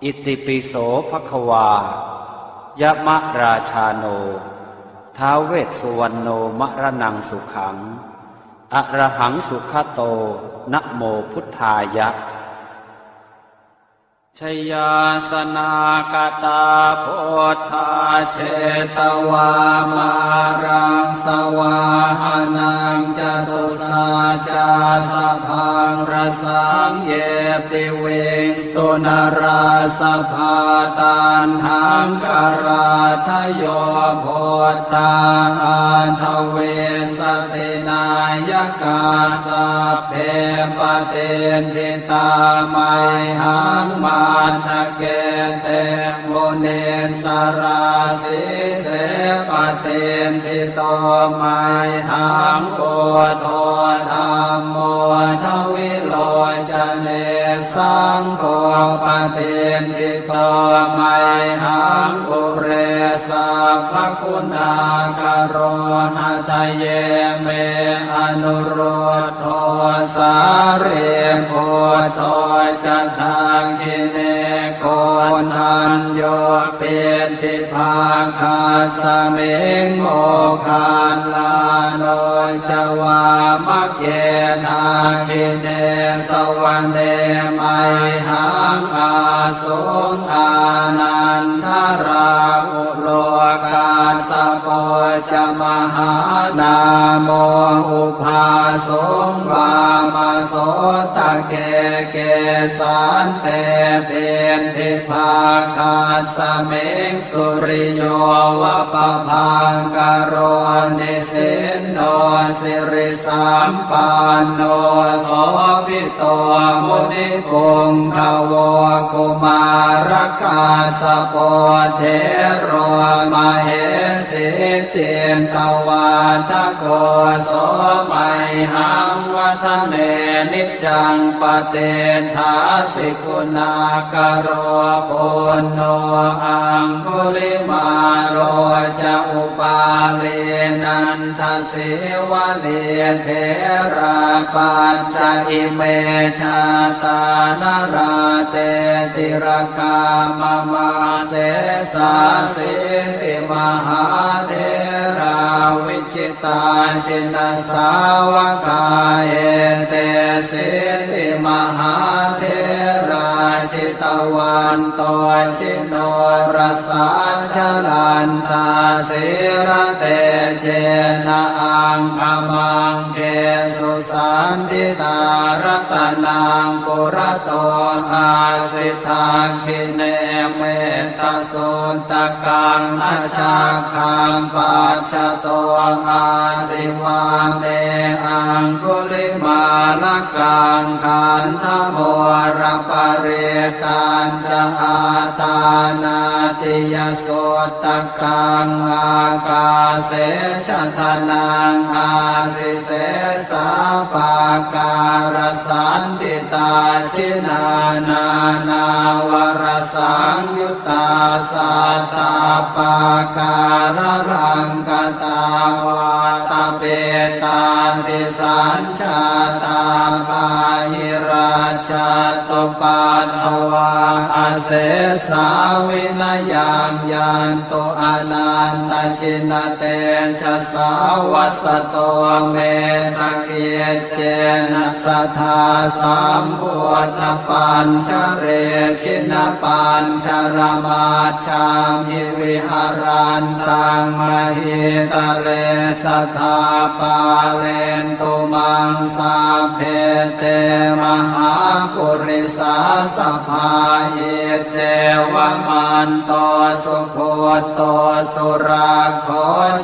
อิติปิโสภควายะมะราชาโนท้าวเวสสุวรรณโนมะระนังสุขัง อะระหังสุขโตนะโมพุทธายะชยาสนากตาโพธาเชตวามารังสวาหานังจตุสาจาสพังรสังเยปิเวงสุนราสภาตันหังกราทโยโพธาอันทเวสตินายกาสัพเพปเตนทิตาไมหังมาทะเกเตโมเนสราสิเสปเตนทิโตไมหังโกโทธรรมโมทวิโลจเนสังโฆปเตนทิโตไมหังปุเรสัพพคุณากโรหะทะเยเมอนุโรธโทสาเรโพโทจะทังกิเนโกนันโยเป็นทิภาคาสเมงโมคันลาโนจวามะเกนาคิเนสวรรเนไมหังอาสงอานันทราอุโลกาสโปจมหานาโมอุภาสงวามโสตะเกเกสันเตเป็นทิภาคาสเมงสุริโยวะปะพังกโรนิสินโนสิริสัมปันโนโสภิโตมุนิปุงขวกุมารกาสโปเทโรมเหสิเจนตวาทโกโสไมหังวัฒเนนิจังปเตทาสิกุณากโรปุณโนอังคุลิมาโรจะอุปาเรนันทสิวะเรเทราปัญจอิเมชาตานราเตติรกามมาเสสาสิติมหาเทราวิจิตาชินสาวกาเอเตสิติมหาเทราชิตวันโตชิโนรสาชลันตาสิระเตเจนะอังคมังเกสุสันติตารตนังปุระโตอาสิทาคิเนเมตตาสุนตกังอาชาคังปัจจโตอาสิวาเมอังคุลิมาลกังขันธโมรปเรตัญจะอาตานาติยโสตกังอากาเสชทนังอาสิเสสาปาการสันติตาชินานา นาวรสังยุตตาสัตตาปาการรังกตาวาตเปตาติสัญชาตาปาหิราชตุปัฏฐวาอาเสสาวินยังยันตุอนันตชินเตชะสาวัสโตเมสเกียเจนะสัทธาสัมพุทธปัญชเรชินปัญชรมาชามิวิหารันตังมหิตะเรสัทธาปาเลนตุมังสาเพเตมหาปุริสาสภาเยเจวมันโตสุโคโตสุราโค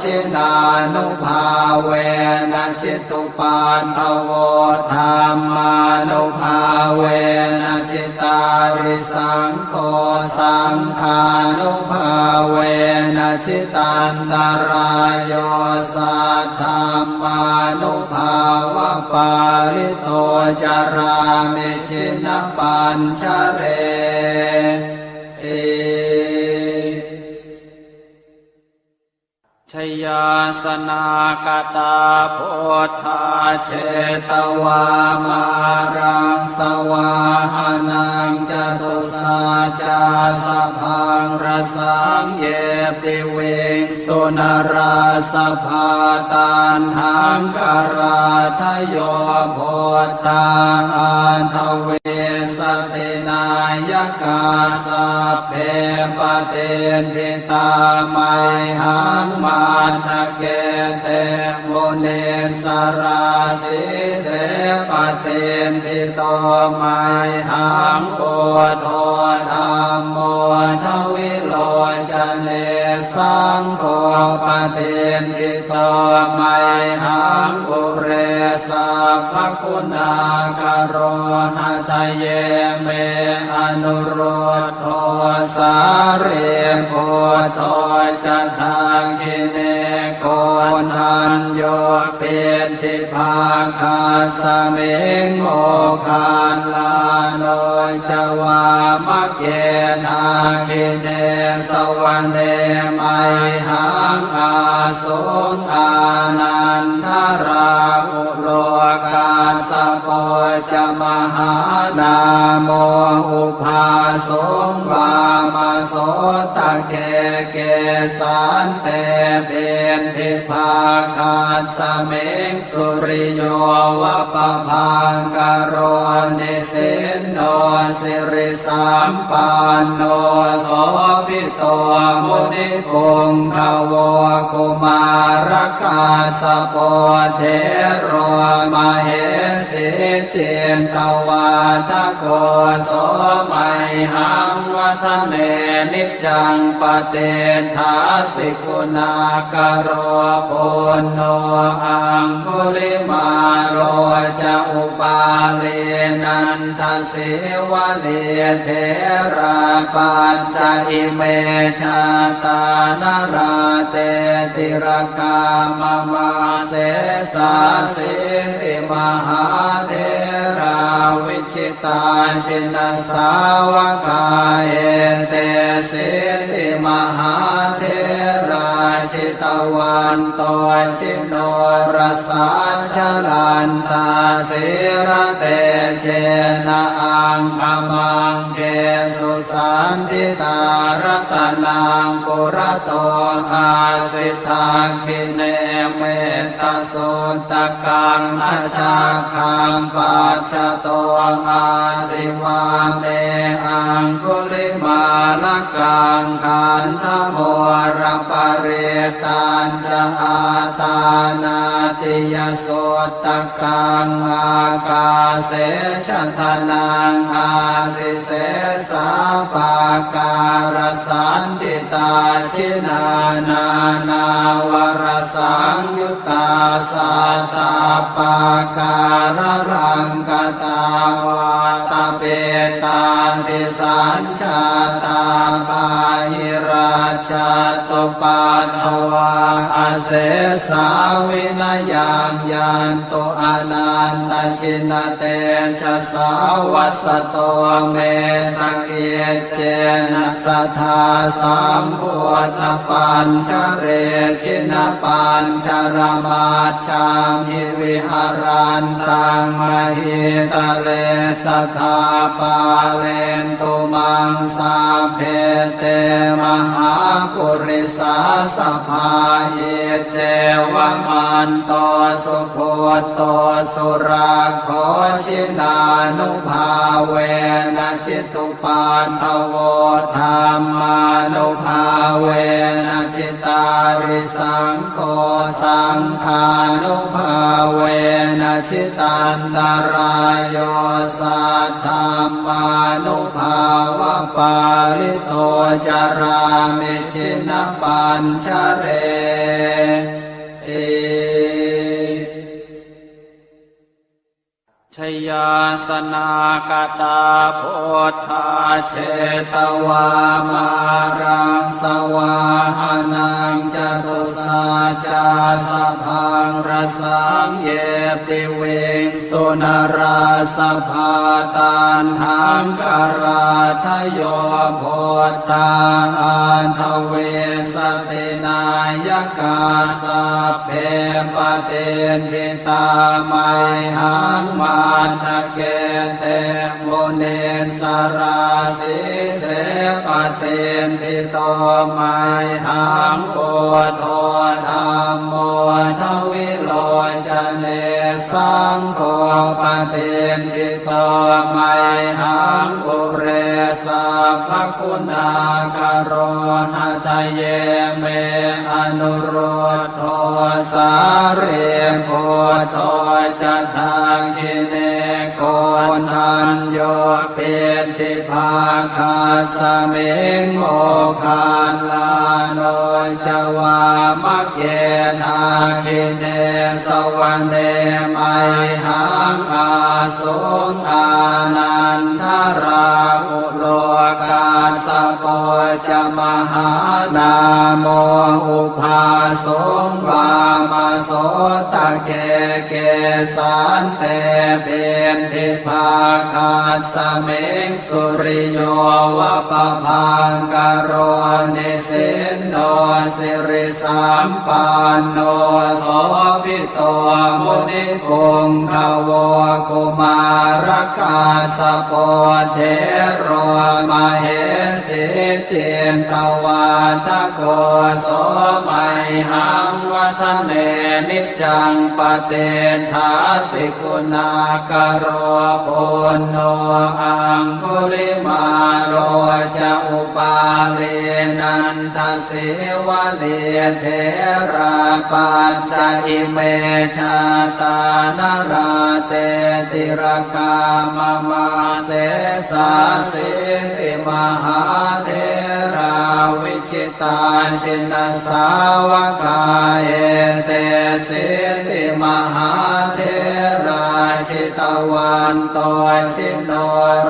ชินานุภาเวนะชิตุปันทโวธรรมานุภาเวนะชิตาริสังโฆสังฆานุภาเวนะชิตันตรายโยสัทธรรมานุภาวะปาริโตจารามิชินปัญชเร ชยาสนากตาพุทธาเช ตวามารังสวาหานังจตุสาจาสะพังรสังเยปิเวงสุนราสภาตันหังกราทโยโพธาอันทเวสตินายกาสัพเพปเตนทิตาไมหังมาทะเกเตโมเนสราสิเสปเตนทิโตไมหังโอโทธรรมโมทวิโลจเนสังโฆปเตนทิโตไมหังปุเรสัพพคุณากโรหะทะเยเมอนุโรธโทสาเรโพโทจะทางกิเนโกนันโยเป็นทิภาคาสเมงโมคานลาโนจวามะเกนาคิเนสวรรเนไมหังอาสงอานันทราอุโลกาสโปจะมหานาโมอุภาสงวามโสตะเกเกสันเตเป็นทิภาคาสเมงสุริโยวะปะพังกโรนิสินโนสิริสัมปันโนโสภิโตมุนิพงขโวกุมารคาสโปเทโรมเหสีเจนตวาทโกโสมัยหังวัฒเนนิจังปเตทาสิกุณากโรปุณโนอังคุลิมาโรจะอุปาเลนันทสิวะเลเทราปัญจอิเมชาตานราเตติรกามมาเสสาสิริมหาเทราวิชิตาชินสาวกาเอเตสิริมหาเทราชิตวันโตชิโนรสาชลันตาสิระเตเจนะอังคมังเกสุสันติตารตนังปุระโตอาสิทาคิเนเมตตาสุตกังอาชาคังปัจจโตอาสิวาเมอังคุลิมาลกังขันธโมรปเรตัญจะอาตานาติยสุตกังอากาเสชะทนังอาสิเสสาปาการสันติตาชินานานาวรสังยุตตาสัตตาปาการรังกตาวาตาเปตาติสัญชาตาปาหิราชตุปันทวาอาเสสาวินายังยันตุอนันตชินเตชะสาวัสโตเมสเกเจนะสัทธาสัมพุทธปัญชเรชินปัญชรมาชามิวิหารันตังมหิตะเลสัทธาปาเลนตุมังสาเพเตมหาปุริสาสภาเยเจวมันโตสุโคโตสุราโคชินานุภาเวนะชิตุปันทโวธรรมานุภาเวนะชิตาริสังโฆสังฆานุภาเวนะชิตันตรายโยสัทธรรมานุภาวะปาลิโตจารามิชินปัญชเรชยาสนากตาพุทธาเช ตวามารังสวาหานังจตุสาจาสะพัง งรสังเยปิเวงสุนราสภาตันหังกราทโยโพธาอันทเวสตินายกาสัพเพปเตนทิตาไมหังมันทะเกเตมุเนสราสิเสปเตนทิโตไมหังโพโทธัมโมทวิโลจเนสังโฆปเตนทิโตไมหังปุเรสัพพคุณากโรหะทะเยเมอนุโรธโทสาเรโพโทจะทังคิเนโกนัญโยเปติภาคาสเมงโมคานลาโนจวามะเกนาคิเนสวรรเนไมหังอาสงอานันทราอุโลกาสโปจะมหานาโมอุภาสงวามโสตะเกเกสันเตเบนทิภาคาสเมงสุริโยวะปะพังกโรนิสินโนสิริสัมปันโนโสภิโตมุนิปุงขโวกุมารคาสโปเทโรมเหสิจินตวาทโกโสไมหังวัฒเนนิจังปเตทาสิกุณากโรปุณโนอังคุลิมาโรจะอุปาเลนันทสิวะเลเทราปัญจอิเมชาตานราเตติรกามมาเสสาสิติมหาเทราวิจิตาชินสาวกาเอเตสิติมหาเทราชิตวันโตชิโน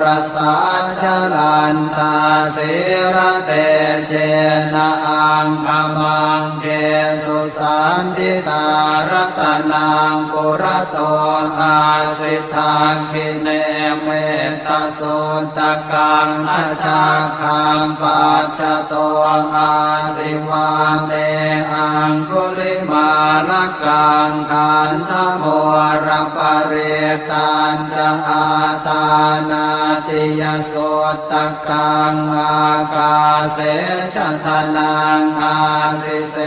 รสาชลันตาสิระเตเจนะอังคมังเกสุสันติตารตนังปุระโตอาสิทาคิเนเมตตาสุตตะกังอาชาคังปัจจโตอาสิวาเมอังคุลิมาลกังขันธโมรปเรตัญจะอาตานาติยโสตกังอากาเสชทนังอาสิเส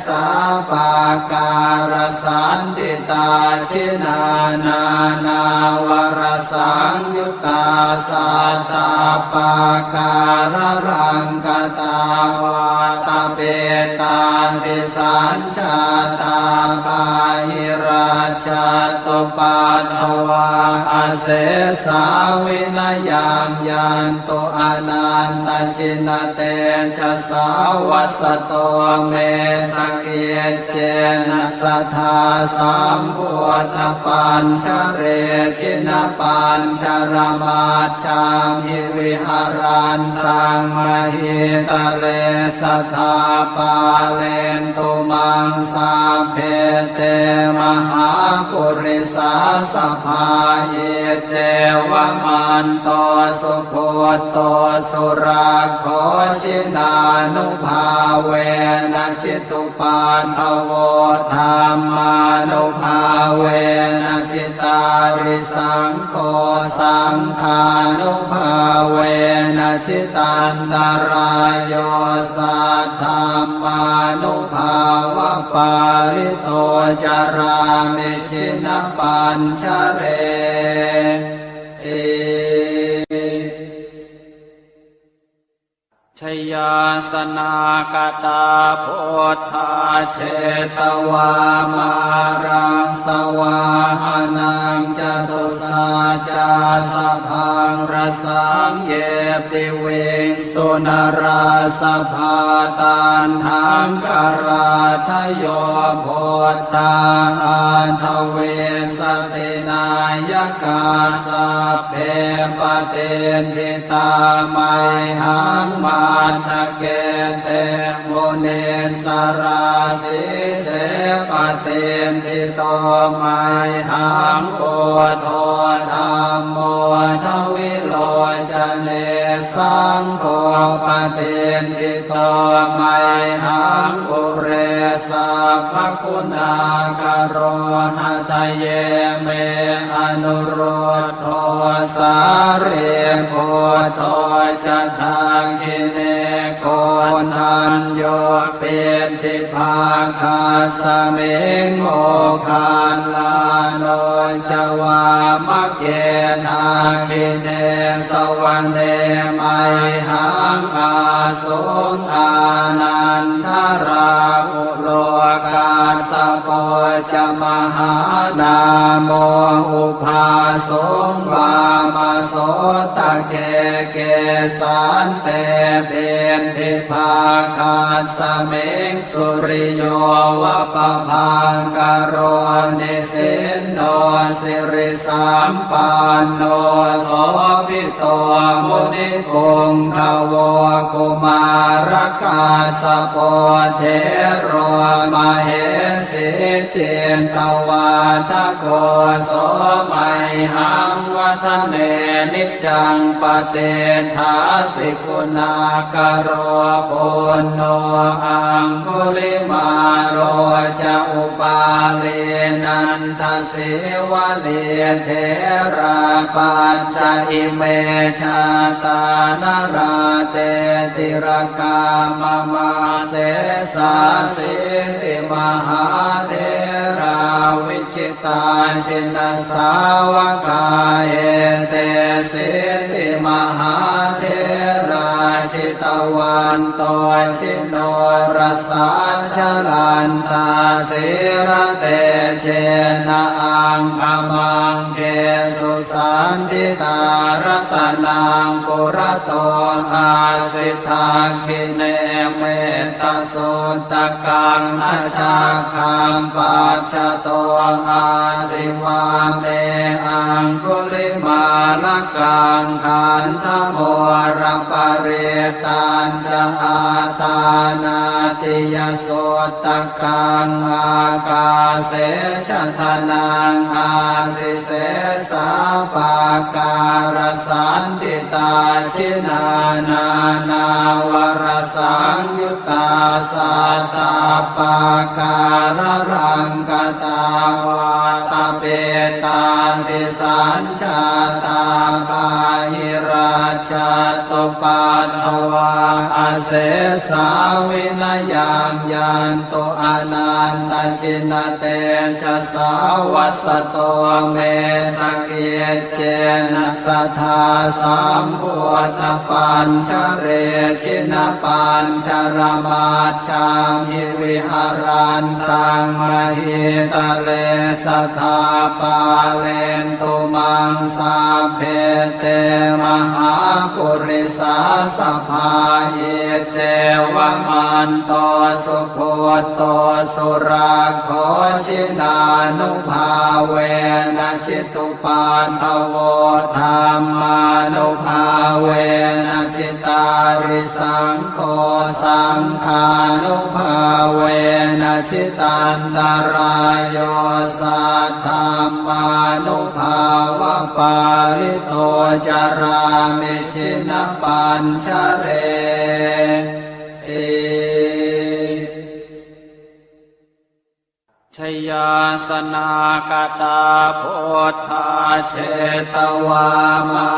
สาปาการสันติตาชินานานาวรสังยุตตาสัตตาปาการรังกตาวาตเปตาติสัญชาตาปาหิราชตุปัฏฐวาอาเสสาวินยังยันตุอนันตชินเตชะสาวัสโตเมสเกเจนะสัทธาสัมพุทธปัญชเรชินปัญชรมาชังหิวิหารันตังมหิตะเลสัทธาปาเลนตุมังสาเพเตมหาปุริสาสภาเยเจวมันโตสุโคโตสุราโคชินานุภาเวนะชิตุปันทโวธรรมานุภาเวนะชิตาริสังโฆสังฆานุภาเวนะชิตันตรายโยสัทธรรมานุภาวะปาริโตจารามิชินปัญชเรชยาสนากตาโพธาเชตวามารังสวาหานังจตุสาจาสพังรสังเยปิเวงสุนราสภาตันหังกราทโยโพธาอันทเวสตินายกาสัพเพปเตนทิตาไมหังมา ทะเกเตโมเนสราสีเสปเตนทิโตไมหังโอโทธรรมโมทวิโลจเนสังโฆปเตนทิโตไมหังปุเรสัพพคุณากโรหะทะเยเมอนุโรธโทสาเรโพโทจะทางกิเนโกนันโยเป็นทิภาคาสเมงโมคานลาโนจวามะเกนาคิเนสวรรเนไมหังอาสงอานันทราอุโลกาสโปจะมหานาโมอุภาสงวามโสตะเกเกสันเตเป็นทิภาคาสเมงสุริโยวะปะพังกโรนิสินโนสิริสัมปันโนโสภิโตมุนิพงขโวกุมารกาสโปเทโรมเหสีเจนตวาทโกโสไมหังวัฒเนนิจังปเตทาสิกุณากโรปุณโนอังคุลิมาโรจะอุปาเลนันทสิวะเนเทราปัจจอิเมชาตานราเตติรกามมาเสสาสิติมหาเทราวิจิตาชินสาวกาเอเตสิติมหาเทราชิตวันโตชิโนรสาชลันตาสิระเตเจนะอังคมังเกสุสันติตารตนังปุระโตอาสิทาคิเนเมตสุตกังอชาคังปัจจโตอาสิวาเมอังคุลิมาลกังขันธโมรปเรตัญจะอาตานาติยสุตกังอากาเสชะทนังอาสิเสสาปาการสันติตาชินานานาวรสังยุตตาสัตตาปาการรังกตาวาตาเปตาติสัญชาตาปาหิราชตุปัตถวาอาเสสาวินยังยันตุอนันตชินเตชะสาวัสโตเมสเกเจนะสัทธาสัมพุทธปัญชเรชินปัญชรมาชามหิวิหารันตังมหิตะเลสัทธาปาเลนตุมังสาเพเตมหาปุริสาสภาเยเจวมันโตสุโคโตสุราโคชินานุภาเวนะชิตุปันทโวธรรมานุภาเวนะชิตาริสังโฆสังฆานุภาเวนะชิตันตรายโยสัทธรรมานุภาวะปาริโตจารามิชินปัญชเรชยาสนากตาโพธาเชตวามา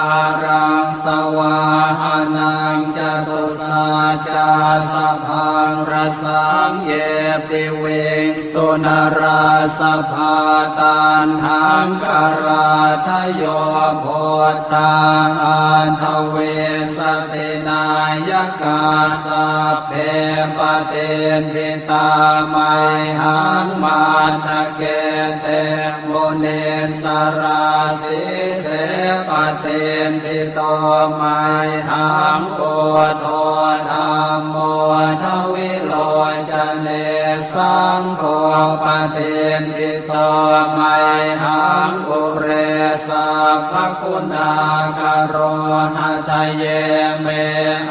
รังสวาหานังจตุสาจาสพังรสังเยปิเวงสุนราสภาตันหังกราทโยโพธาอันทเวสตินายกาสัพเพปเตนทิตาไมหังมาทะเกเตโมเนสราสีเสปเตนทิโตไมหังโกโทธรรมโมทวิโล จะเนสังโฆปเทนทิโตไมหังอุเรสัพพคุณาคโรหะทะเยเม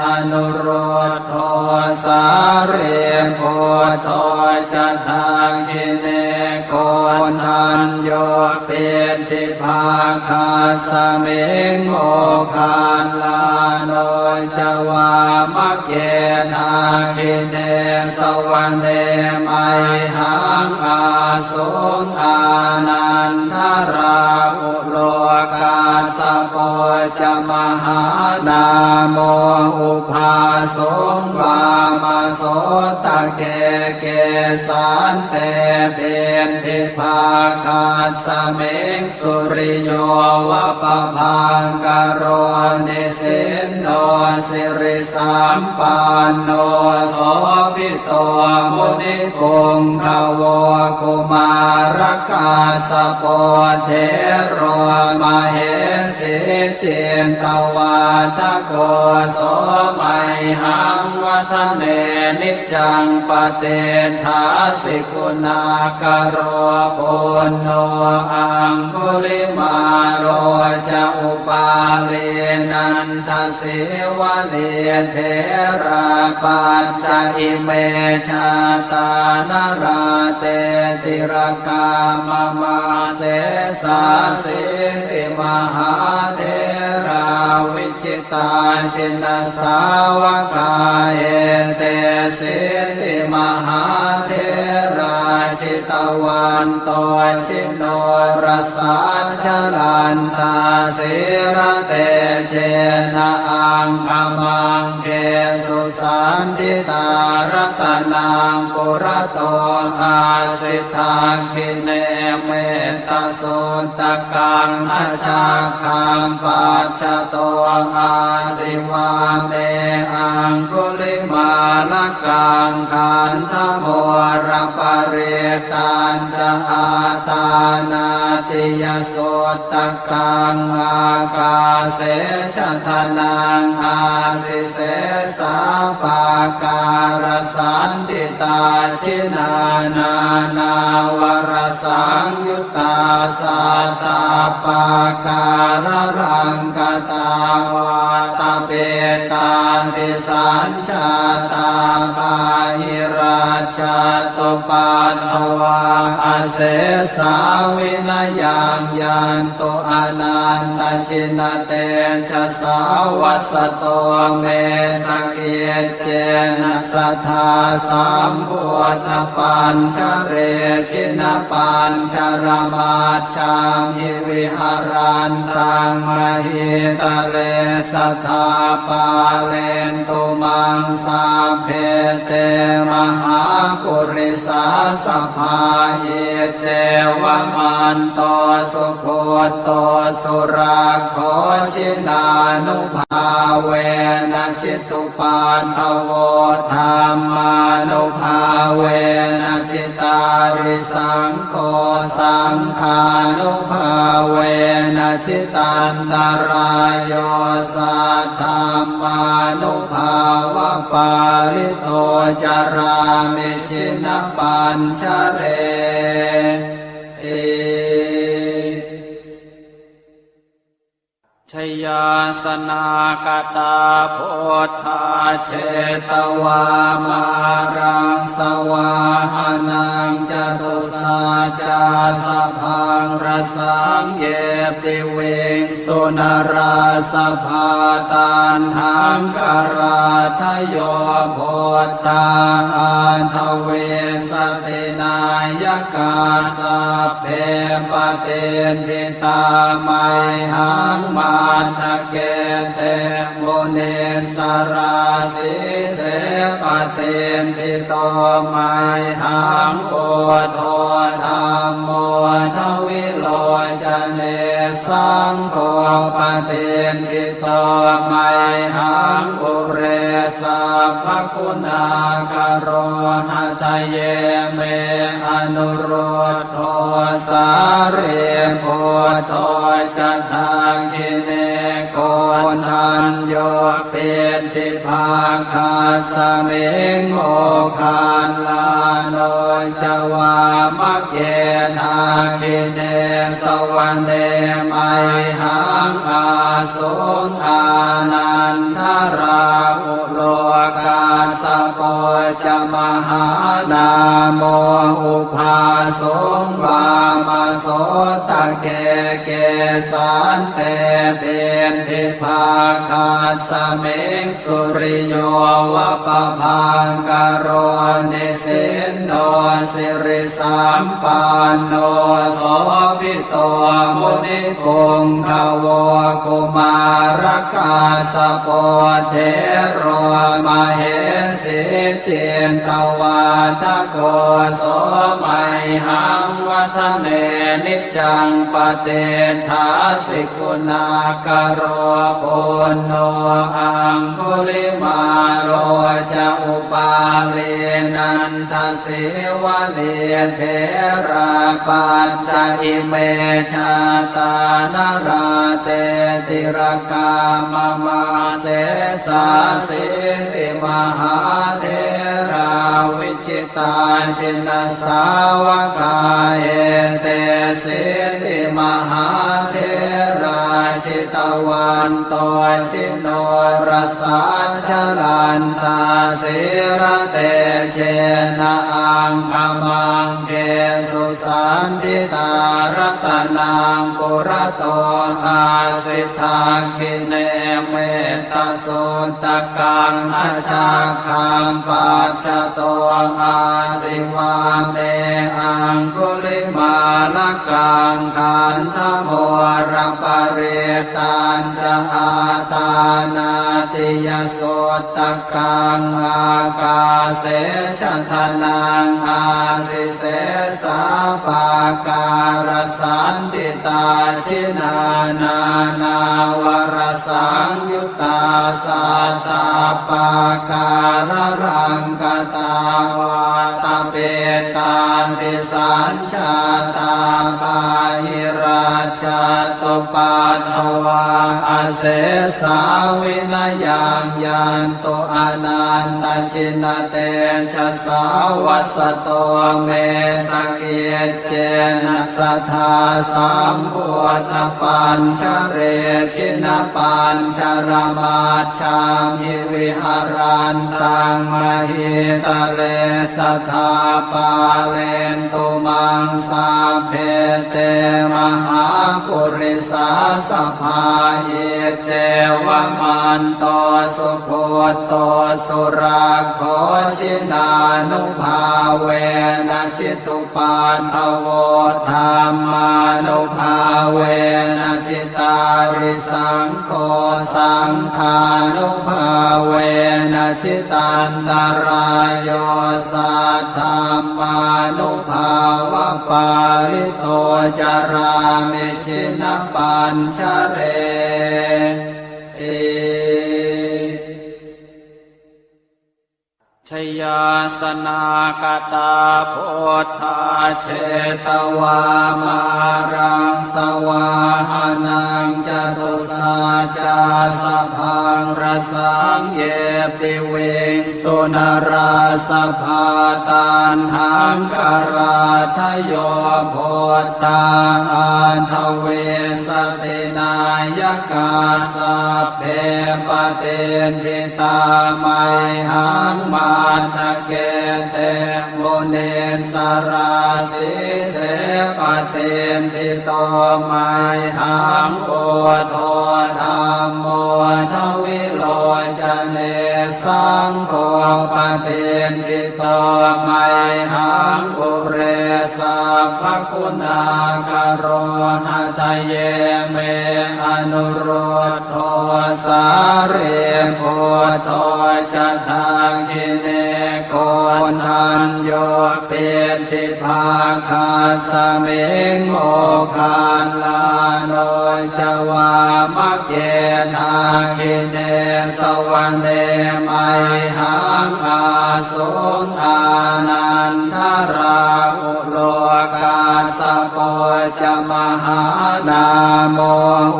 อนุโรธโทสาเรโพโตจะทางกิเนโกนันโยเปติภาคาสเมงโมคานลาโนจวามะเกทากิเนสวรรเนไมหังอาสงอานันทราอุโลกาสโปจะมหานาโมอุภาสงวามโสตะเกเกสันเตเบนทิภาคาสเมงสุริโยวะปะพังกโรนิสินโนสิริสัมปันโนโสภิโตมุนิปุงขโวกุมารกาสโปเทโรมเหสิจินตวาทโกโสมัยหังวัฒเนนิจังปเตถาสิกุณากโรปุณโนอังคุลิมาโรจะอุปาเลนันทสิวะเลเทระปัญจอิเมชาตานราเตติรกามมาเสสาสิติมหาเทราวิจิตาชินสาวกาเอเตสิติมหาเทราชิตวันโตชิโนรสาชลันตาสิระเตเจนะอังคมังเกสุสันติตารตนังปุระโตอาสิทาคิเนเมตตาสุตตะกังอาชาคังปัจจโตอาสิวาเมอังคุลิมาลกังขันธโมรปริตันจะอาตานาติยสุตตะกังอากาเสชะทนังอาสิเสสาปาการสันติตาชินานา นาวรสังยุตตาสัตตาปาการรังกตาวาตาเปตาติสัญชาตาภาหิราชตุปันภวาอาเสสาวินยังยันตุอนันตชินเตชะสาวัสโตเมสเกเจนะสัทธาสัมพุทธปัญชเรชินปัญชรมาชังหิวิหารันตังมหิตะเลสัทธาปาเลนตุมังสาเพเตมหาปุริสาสภาเยเจวมันโตสุโคโตสุราโคชินานุภาเวนะจิตุปันทโวธรรมานุภาเวนะจิตาริสังโฆสังฆานุภาเวนะจิตันตรายโยสัทธรรมานุภาวะปาริโตจารามิชินปัญชเรชยาสนากตาโพธาเชตวามารังสวาหานังจตุสาจาสพังรสังเยปิเวงสุนราสภาตันหังกราทโยโพธาอันทเวสตินายกาสัพเพปเตนทิตาไมหังมาทะเกเตโมเนสราสิเสปเตนทิโตไมหังโอโทธรรมโมทวิโลจเนสังโฆปเตนทิโตไมหังอุเรสัพพคุณากโรหะทะเยเมอนุโรธโทสาเรโพโตจะทากิเนโก นทันโยเป็นทิภาคาสเมงโมคานลาโนจวามะเกนาคิเนสวรรเนไมหังอาสุงอานันทราอุโลกาสโปจมหานาโมอุภาสงวามโสตะเกเกสันเตเป็นทิภาคาสเมงสุริโยวะปะพังกโรนิสินโนสิริสัมปันโนโสภิโตมุนิปุงขโวกุมารกาสโปเทโรมเหสิเจนตวาทโกโสมัยหังวัฒเนนิจังปเตทาสิกุณากโรปุณโนอังคุลิมาโรจะอุปาเรนันทสิวะเนเทราปัญจอิเมชาตานราเตติรกามมาเสสาสิติมหาเทราวิจิตาชินสาวกาเอเตสิติมหาเทราชิตวันโตชิโนรสาชลันตาสิระเตเชนะอังคมังเกสุสันติตารตนังปุระโตอาสิทาคิเนเมตตสุตกังอชาคังปัจจโตอาสิวาเมอังคุลิมาลกังขันธโมรปเรตัญจะอาตานาติยสุตตกังอากาเสชทนังอาสิเสสาปาการสันติตาชินานานาวรสังยุตตาสัตตาปาการรังกตาวาตาเปตาติสัญชาตาภาหิราชตุปัฏฐวาอาเสสาวินยังยันตุอนันตชินเตชะสาวัสโตเมสเกเจนะสัทธาสัมพุทธปัญชเรชินปัญชรมาชามิวิหารันตังมหิตะเลสัทธาปาเลนตุมังสาเพเตมหาปุริสาสภาเยเจวมันโตสุโคโตสุราโคชินานุภาเวนะชิตุปันทโวธรรมานุภาเวนะชิตาริสังโฆสังฆานุภาเวนะชิตันตรายโยสัทธรรมานุภาวะปาริโตจารามิชินปัญชเรเอชยาสนากตาโพธาเชตวามารังสวาหานังจตุสาจาสพังรสังเยปิเวงสุนราสภาตันหังกราทโยโพธาอันทเวสตินายกาสัพเพปเตทิตาไมหังมาตะเกเตโมเนสราสิเสปเตทิโตไมหังโอโทธรรมโมทวิโลจเนสังโฆปเตทิโตไมหังอุเรสัพพคุณากโรหะทะเยเมอนุโรธโทสาเรโพโทจะทาคิเนโกนทันโยเป็นทิภาคาสเมงโมคานลาโนจวามะเกนาคิเนสวรรเนไมหังอาสุงอานันทราอุโลกาสโปจม หานาโม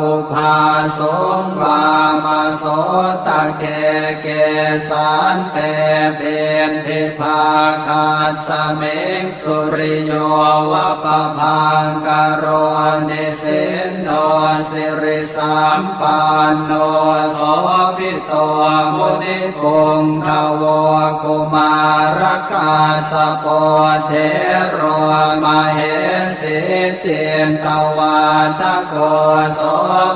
อุภาสงวามโสตะเคเกสานเตเบนทิภาคาสเมงสุริโยวะปะพังกโรนิสินโนสิริสัมปันโนโสภิโตมุนิปุงขโวกุมารกาสโปเทโรมเหสีเจนตวาทโกโส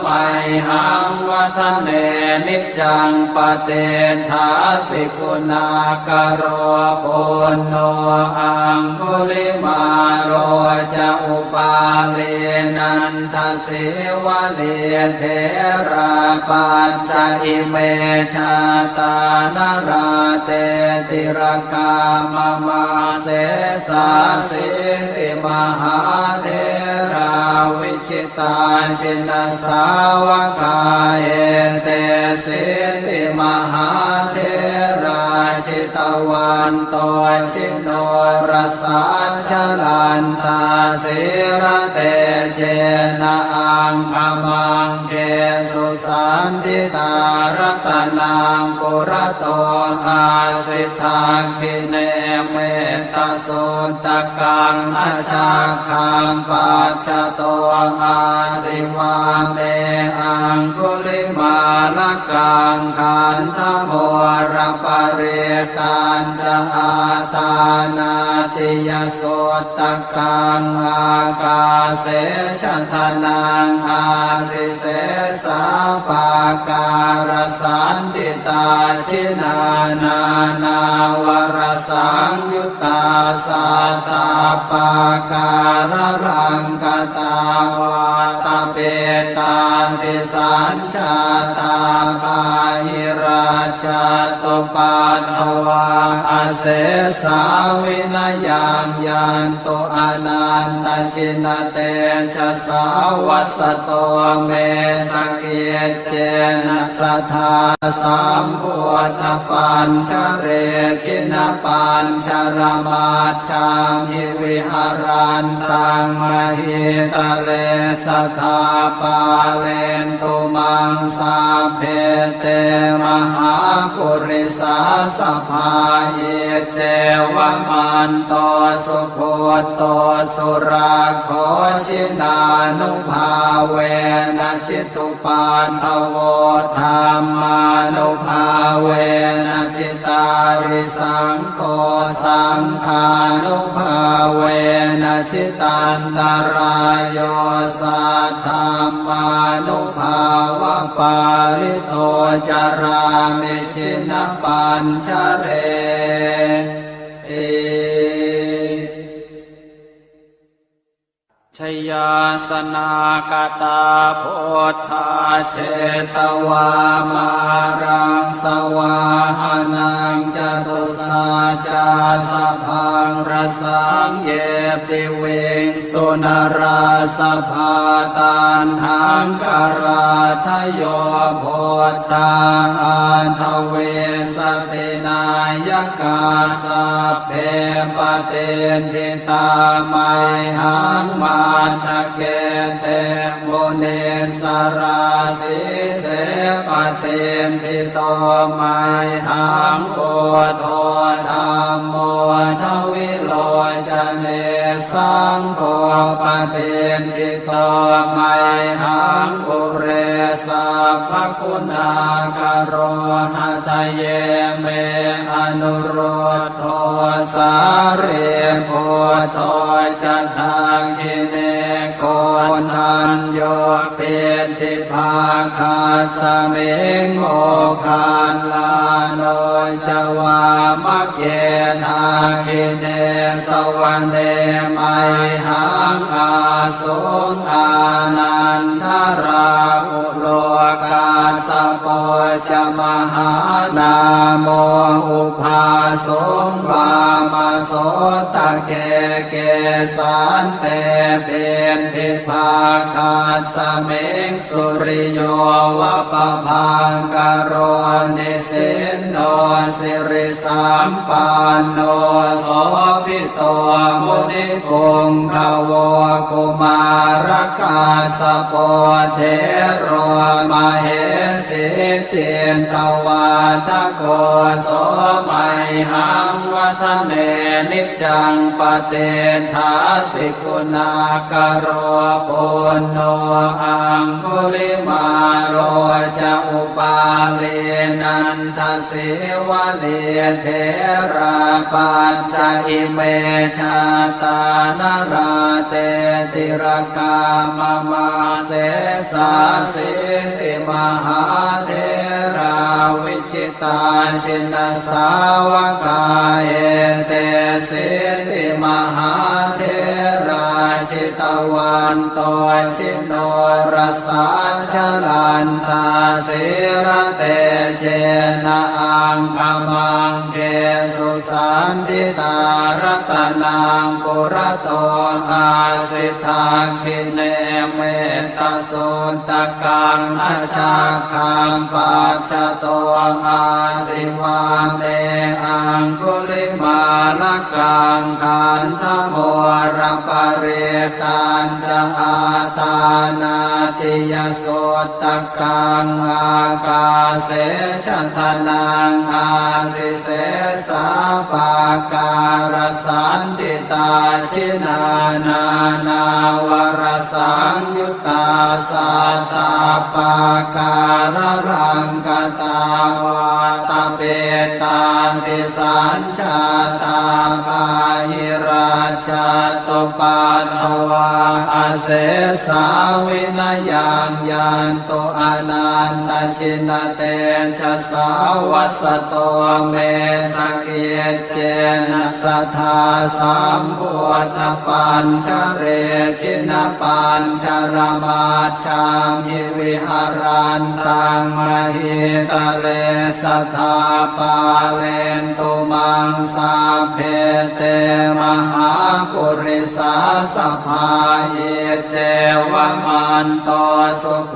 มัยหังวัฒเนนิจังปเตทาสิกุณากโรปุณโนอังคุลิมาโรจะอุปาเลนันทสิวะเลเทราปัญจอิเมชาตานราเตติรกามมาเสสาสิติมหาเทราวิชิตาชินสาวกาเอเตสิติมหาเทราชิตวันโตชิโนรสาชลันตาสิระเตเจนะอังคมังเกสุสันติตารตนังกุระโตอาสิทาคิเนเมตตาโสตกังอาชาคังปัจจโตอาสิวาเมอังคุลิมาลกังขันธโมรปริตันจะอาตานาติยโสตกังอากาเสชทนังอาสิเสสาปาการสันติตาชินานานาวรสังยุตตาสัตตาปาการรังกตาวาตาเปตาติสัญชาตาภาหิราชตุปันภวาอเสสาวินยังยันตุอนันตชินเตชะสาวัสโตเมสเกเจนะสัทธาสัมพุทธปัญชเรชินปัญชรมาชามิวิหารันตังมหิตะเลสัทธาปาเลนตุมังสาเพเตมหาปุริสาสภาเยเจวมันโตสุโคโตสุราโคชินานุภาเวนะชิตุปานทโวธรรมานุภาเวนะชิตาริสังโฆสังฆานุภาเวนะชิตันตรายโยสัทธรรมานุภาวะปาริโตจารามิชินปัญชเรชยาสนากตาโพธาเชตวามารังสวาหานังจตุสาจาสะพังรสังเยปิเวสุนราสภาตันหังกราทโยโพธาอันทเวสตินายกาสัพเพปเตนทิตาไมหังมาทะเกเตโมเนสราสิเสปเตนทิโตไมหังโอโทธรรมโมทวิโลจเนสังโฆปเตนทิโตไมหังปุเรสัพพคุณากโรหะทะเยเมอนุโรธโทสาเรโพโทจะทางกิเนโกนันโยเป็นทิภาคาสเมงโมคานลาโนจวามะเกทาคิเนสวรรเนไมหังอาสุงอานันทราอุโลกาสโปจมา หานาโมอุปาสงวามาโสตะเกเกสันเตเป็นทิภาคาสเมงสุริโยวะปะพังกโรนิสินโนสิริสัมปันโนโสภิโตมุนิปุงขโวกุมารกาสโปเทโรมเหสิเจนตวาทโกโสมัยหังวัฒเนนิจังปเตทาสิกุณากโรปุณโนอังคุลิมาโรจะอุปาเลนันทสิวะเดเทราปัญจอิเมชาตานราเตติรกามมาเสสาสิติมหาเทราวิจิตาชินสาวกาเอเตสิติมหาเทราชิตวันโตชิโนรสาชลันทาสิระเตเจนะอังคมังเกสุสันติตารตนังปุระโตอาสิทาคิเนเมตสุนตกังอาชาคังปัจจโตอาสิวาเมอังคุลิมาลกังขันธโมรปเรตันจะอาตานาติยโสตกังอากาเสชทนังอาสิเสสาปาการสันติตาชินานานาวรสังยุตตาสัตตาปาการรังกตาวาตาเปตาติสัญชาตาภาหิราชตุปัตถวาอาเสสาวินยังยันตุอนันตชินเตชะสาวัสโตเมสเกเจนะสัทธาสัมพุทธปัญชเรชินปัญชรมาชังหิวิหารันตังมหิตะเลสัทธาปาเลนตุมังสาเพเตมหาปุริสาสภาเยเจวมันโตสุโค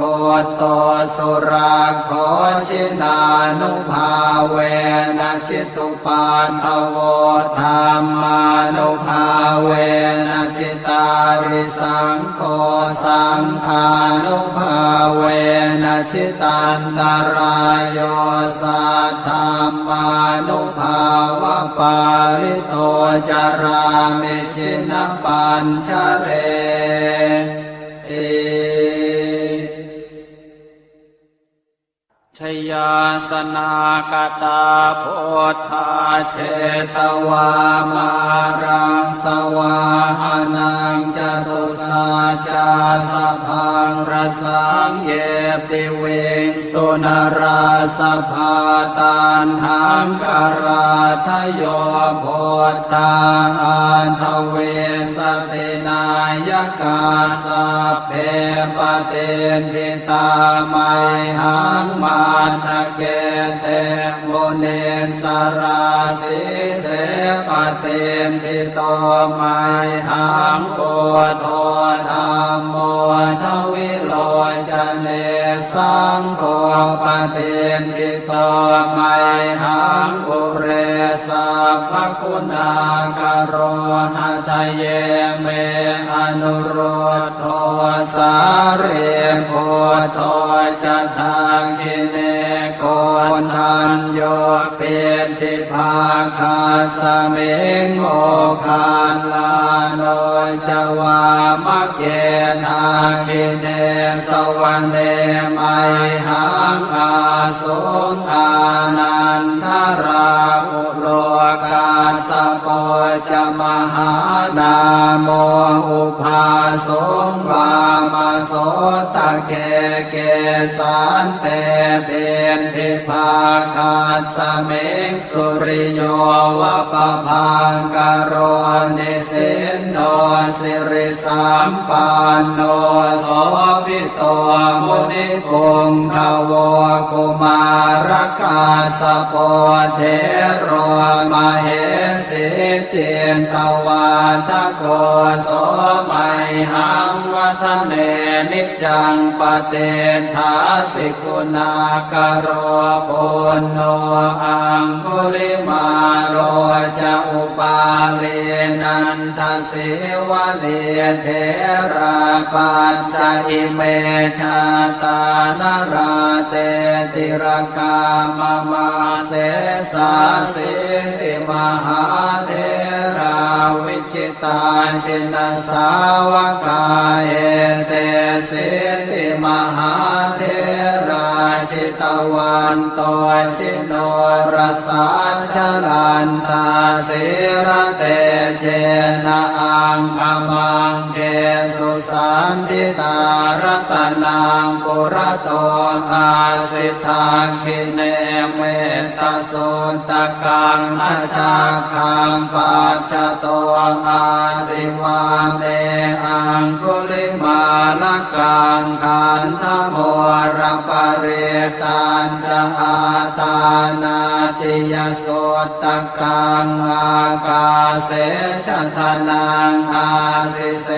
โตสุราโคชินานุภาเวนะชิตุปันทโวธรรมานุภาเวนะชิตาริสังโฆสังฆานุภาเวนะชิตันตรายโยสัทธรรมานุภาวะปาริโตจารามิชินปัญชเรติชยาสนากตาโพธาเชตวามารังสวาหานังจตุสาจาสพังรสังเยปิเวงสุนราสภาตันหังกราทโยโพธาอันทเวสตินายกาสัพเพปเตนทิตาไมหังมาทะเกเตโมเนสราสิเสปเตนทิโตไมหังโกโทธรรมโมทวิโลจเนสังโฆปเตนทิโตไมหังปุเรสัพพคุณากโรหะทะเยเมอนุโรธโทสาเรโพโทจะทางกิเนโกนทันโยเปติภาคาสเมงโมคานลาโนจวามะเกทากิเนสวรรเนไมหังอาสงอานันทราอุโลกาสโปจะมหานาโมอุภาสงวามาโสตะเกเกสันเตเป็นทิภาคาสเมงสุริโยวะปะพังกโรนิสินโน สิริสัมปันโนโสภิโตมุนิพงขโวกุมารกาสโปเทโรมเหสีเจนตวาทโกโสมัยหังวัฒเนนิจังปเตทาสิกุณากโรปุณโนอังคุลิมาโรจะอุปาเลนันทสิวะเลเทราปัญจอิเมชาตานราเตติรกามมาเสสาสิติมหาเทราวิจิตาชินสาวกาเอเตสิติมหาเทราชิตวันโตชิโนรสาชลันตาสิระเตเจนะอังคมังเกสุสันติตารตนังปุระโตอาสิทาคิเนเมตตาสุนตกังอาชาคังปัจจโตอาสิวาเมอังคุลิมาลกังขันธโมรปริตันจะอาตานาติยสุตตกังอากาเสชทนังอาสิเส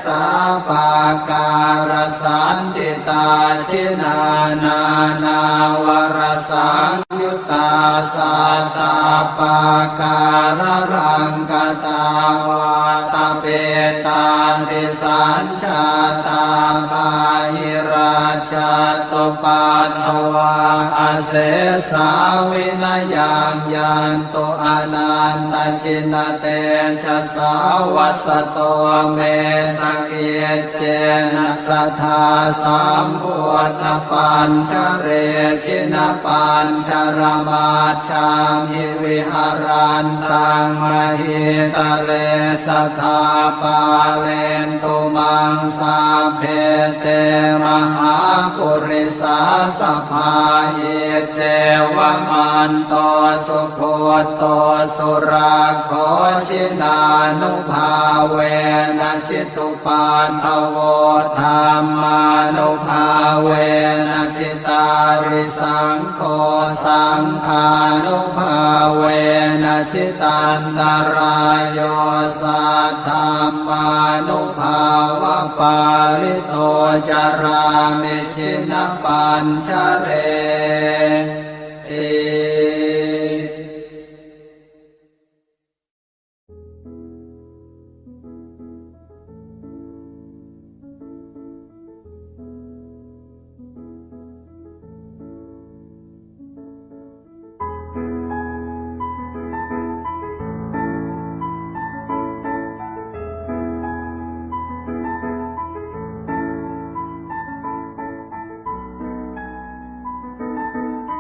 สาปาการสันติตาชินานานาวรสังยุตตาสัตตาปาการรังกตาวาตเปตาติสัญชาตาปาหิราชตุปัตถวาอเสสาวินยังยันตุอนันตชินเตชะสาวัสโตเมสเกเจนะสัทธาสัมพุทธปัญชเรชินปัญชรมาชามิวิหารันตังมหิตะเลสัทธาปาเลนตุมังสาเพเตมหาปุริสาสภาเยเจวมันโตสุโคโตสุราโคชินานุภาเวนะชิตุปันทโวธรรมานุภาเวนะชิตาริสังโฆสังฆานุภาเวนะชิตันตรายโยสัทธรรมานุภาวะปาริโตจารามิชินปัญชเรติ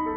อ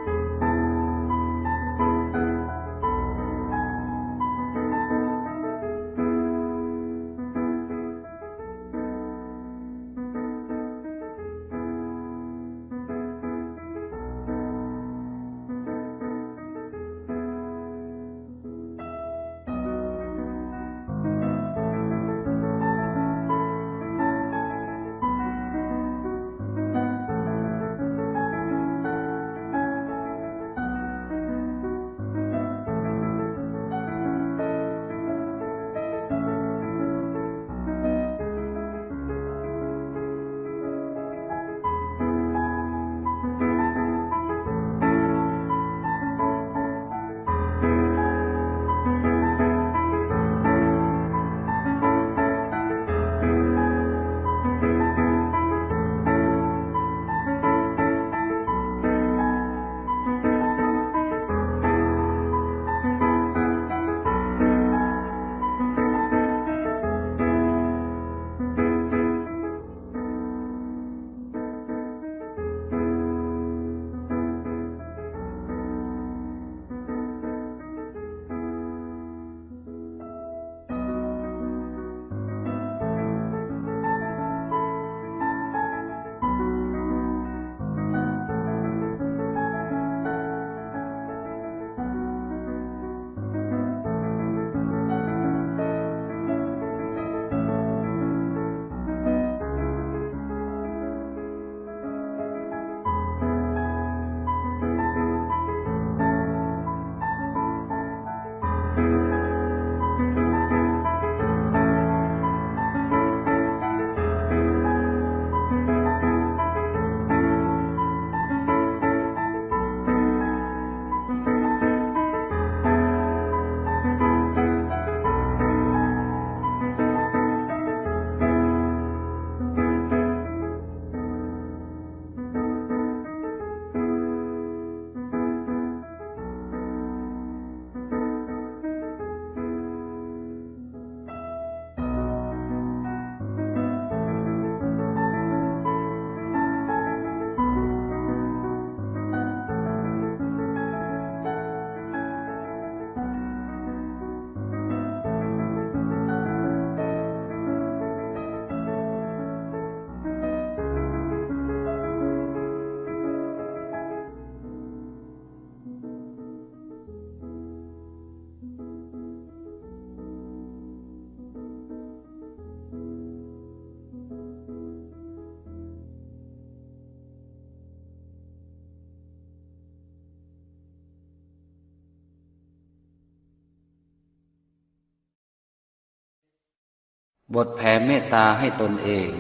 บทแผ่เมตตาให้ตนเอง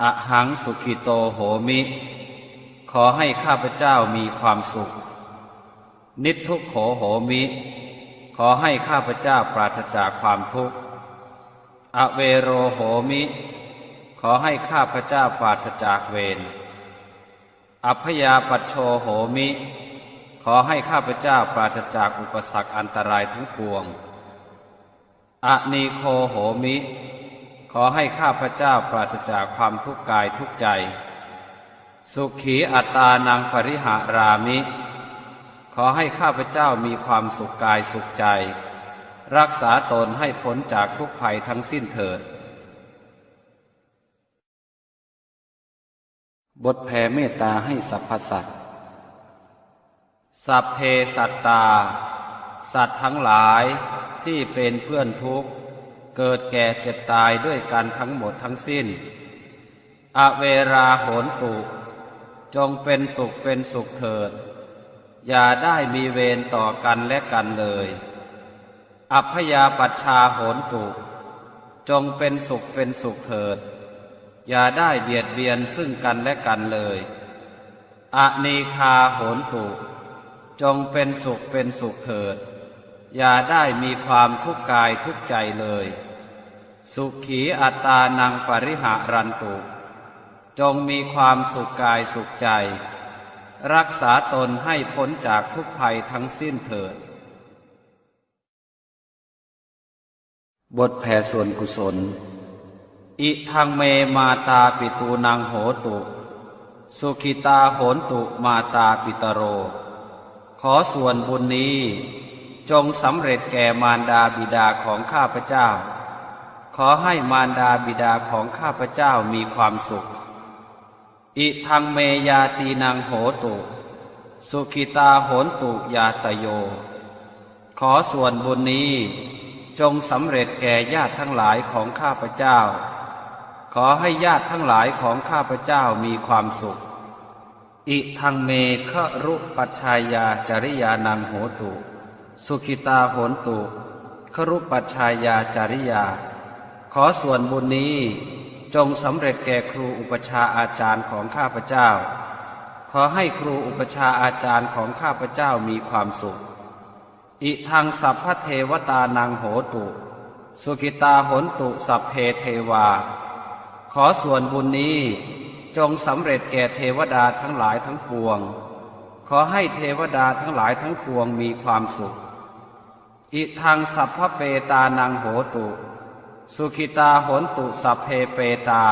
อะหังสุขิโตโหมิ ขอให้ข้าพเจ้ามีความสุขนิททุกโขโหมิ ขอให้ข้าพเจ้าปราศจากความทุกข์อเวโรโหมิ ขอให้ข้าพเจ้าปราศจากเวรอัพยาปัชโชโหมิ ขอให้ข้าพเจ้าปราศจากอุปสรรคอันตรายทั้งปวงอนีโคโหมิ ขอให้ข้าพเจ้าปราศจากความทุกข์กายทุกข์ใจสุขีอัตตานังปริหารามิ ขอให้ข้าพเจ้ามีความสุขกายสุขใจรักษาตนให้พ้นจากทุกภัยทั้งสิ้นเถิดบทแผ่เมตตาให้สรรพสัตว์สัพเพสัตตาสัตว์ทั้งหลายที่เป็นเพื่อนทุกข์เกิดแก่เจ็บตายด้วยกันทั้งหมดทั้งสิ้นอเวราโหนตุจงเป็นสุขเป็นสุขเถิดอย่าได้มีเวรต่อกันและกันเลยอัพยาปัชชาโหนตุจงเป็นสุขเป็นสุขเถิดอย่าได้เบียดเบียนซึ่งกันและกันเลยอนีคาโหนตุจงเป็นสุขเป็นสุขเถิดอย่าได้มีความทุกข์กายทุกข์ใจเลยสุขีอัตตานังปริหารันตุจงมีความสุขกายสุขใจรักษาตนให้พ้นจากทุกภัยทั้งสิ้นเถิดบทแผ่ส่วนกุศลอิทังเมมาตาปิตูนังโหตุสุขิตาโหนตุมาตาปิตโรขอส่วนบุญนี้จงสำเร็จแก่มารดาบิดาของข้าพเจ้าขอให้มารดาบิดาของข้าพเจ้ามีความสุขอิทังเมยาตีนังโหตุสุขิตาโหนตุยาตโยขอส่วนบุญนี้จงสำเร็จแก่ญาติทั้งหลายของข้าพเจ้าขอให้ญาติทั้งหลายของข้าพเจ้ามีความสุขอิทังเมฆรุปัชชายาจริยานังโหตุสุขิตาโหนตุครุปัชชายาจริยาขอส่วนบุญนี้จงสำเร็จแก่ครูอุปชาอาจารย์ของข้าพเจ้าขอให้ครูอุปชาอาจารย์ของข้าพเจ้ามีความสุขอิทังสัพพเทวตานังโหตุสุขิตาโหนตุสัพเพเทวาขอส่วนบุญนี้จงสำเร็จแก่เทวดาทั้งหลายทั้งปวงขอให้เทวดาทั้งหลายทั้งปวงมีความสุขอิทังสัพพเปตานังโหตุสุขิตาโหนตุสัพเพเปตา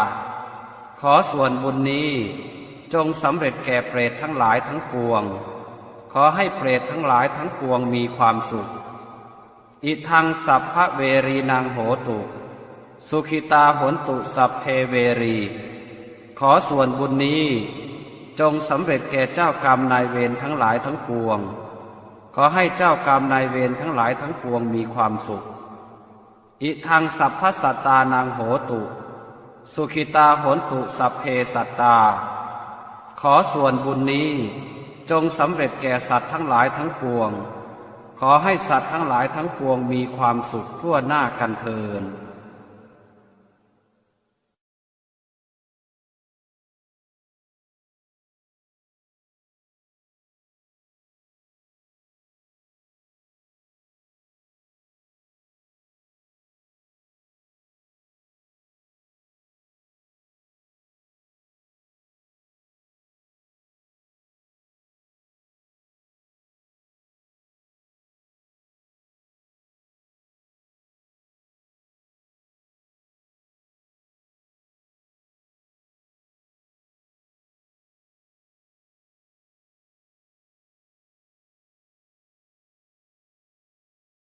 ขอส่วนบุญนี้จงสำเร็จแก่เปรตทั้งหลายทั้งปวงขอให้เปรตทั้งหลายทั้งปวงมีความสุขอิทังสัพพเวรีนังโหตุสุขิตาโหนตุสัพเพเวรีขอส่วนบุญนี้จงสำเร็จแก่เจ้ากรรมนายเวรทั้งหลายทั้งปวงขอให้เจ้ากรรมนายเวรทั้งหลายทั้งปวงมีความสุขอิทังสัพพสัตตานังโหตุสุขิตาโหนตุสัพเพสัตตาขอส่วนบุญนี้จงสำเร็จแก่สัตว์ทั้งหลายทั้งปวงขอให้สัตว์ทั้งหลายทั้งปวงมีความสุขทั่วหน้ากันเทิน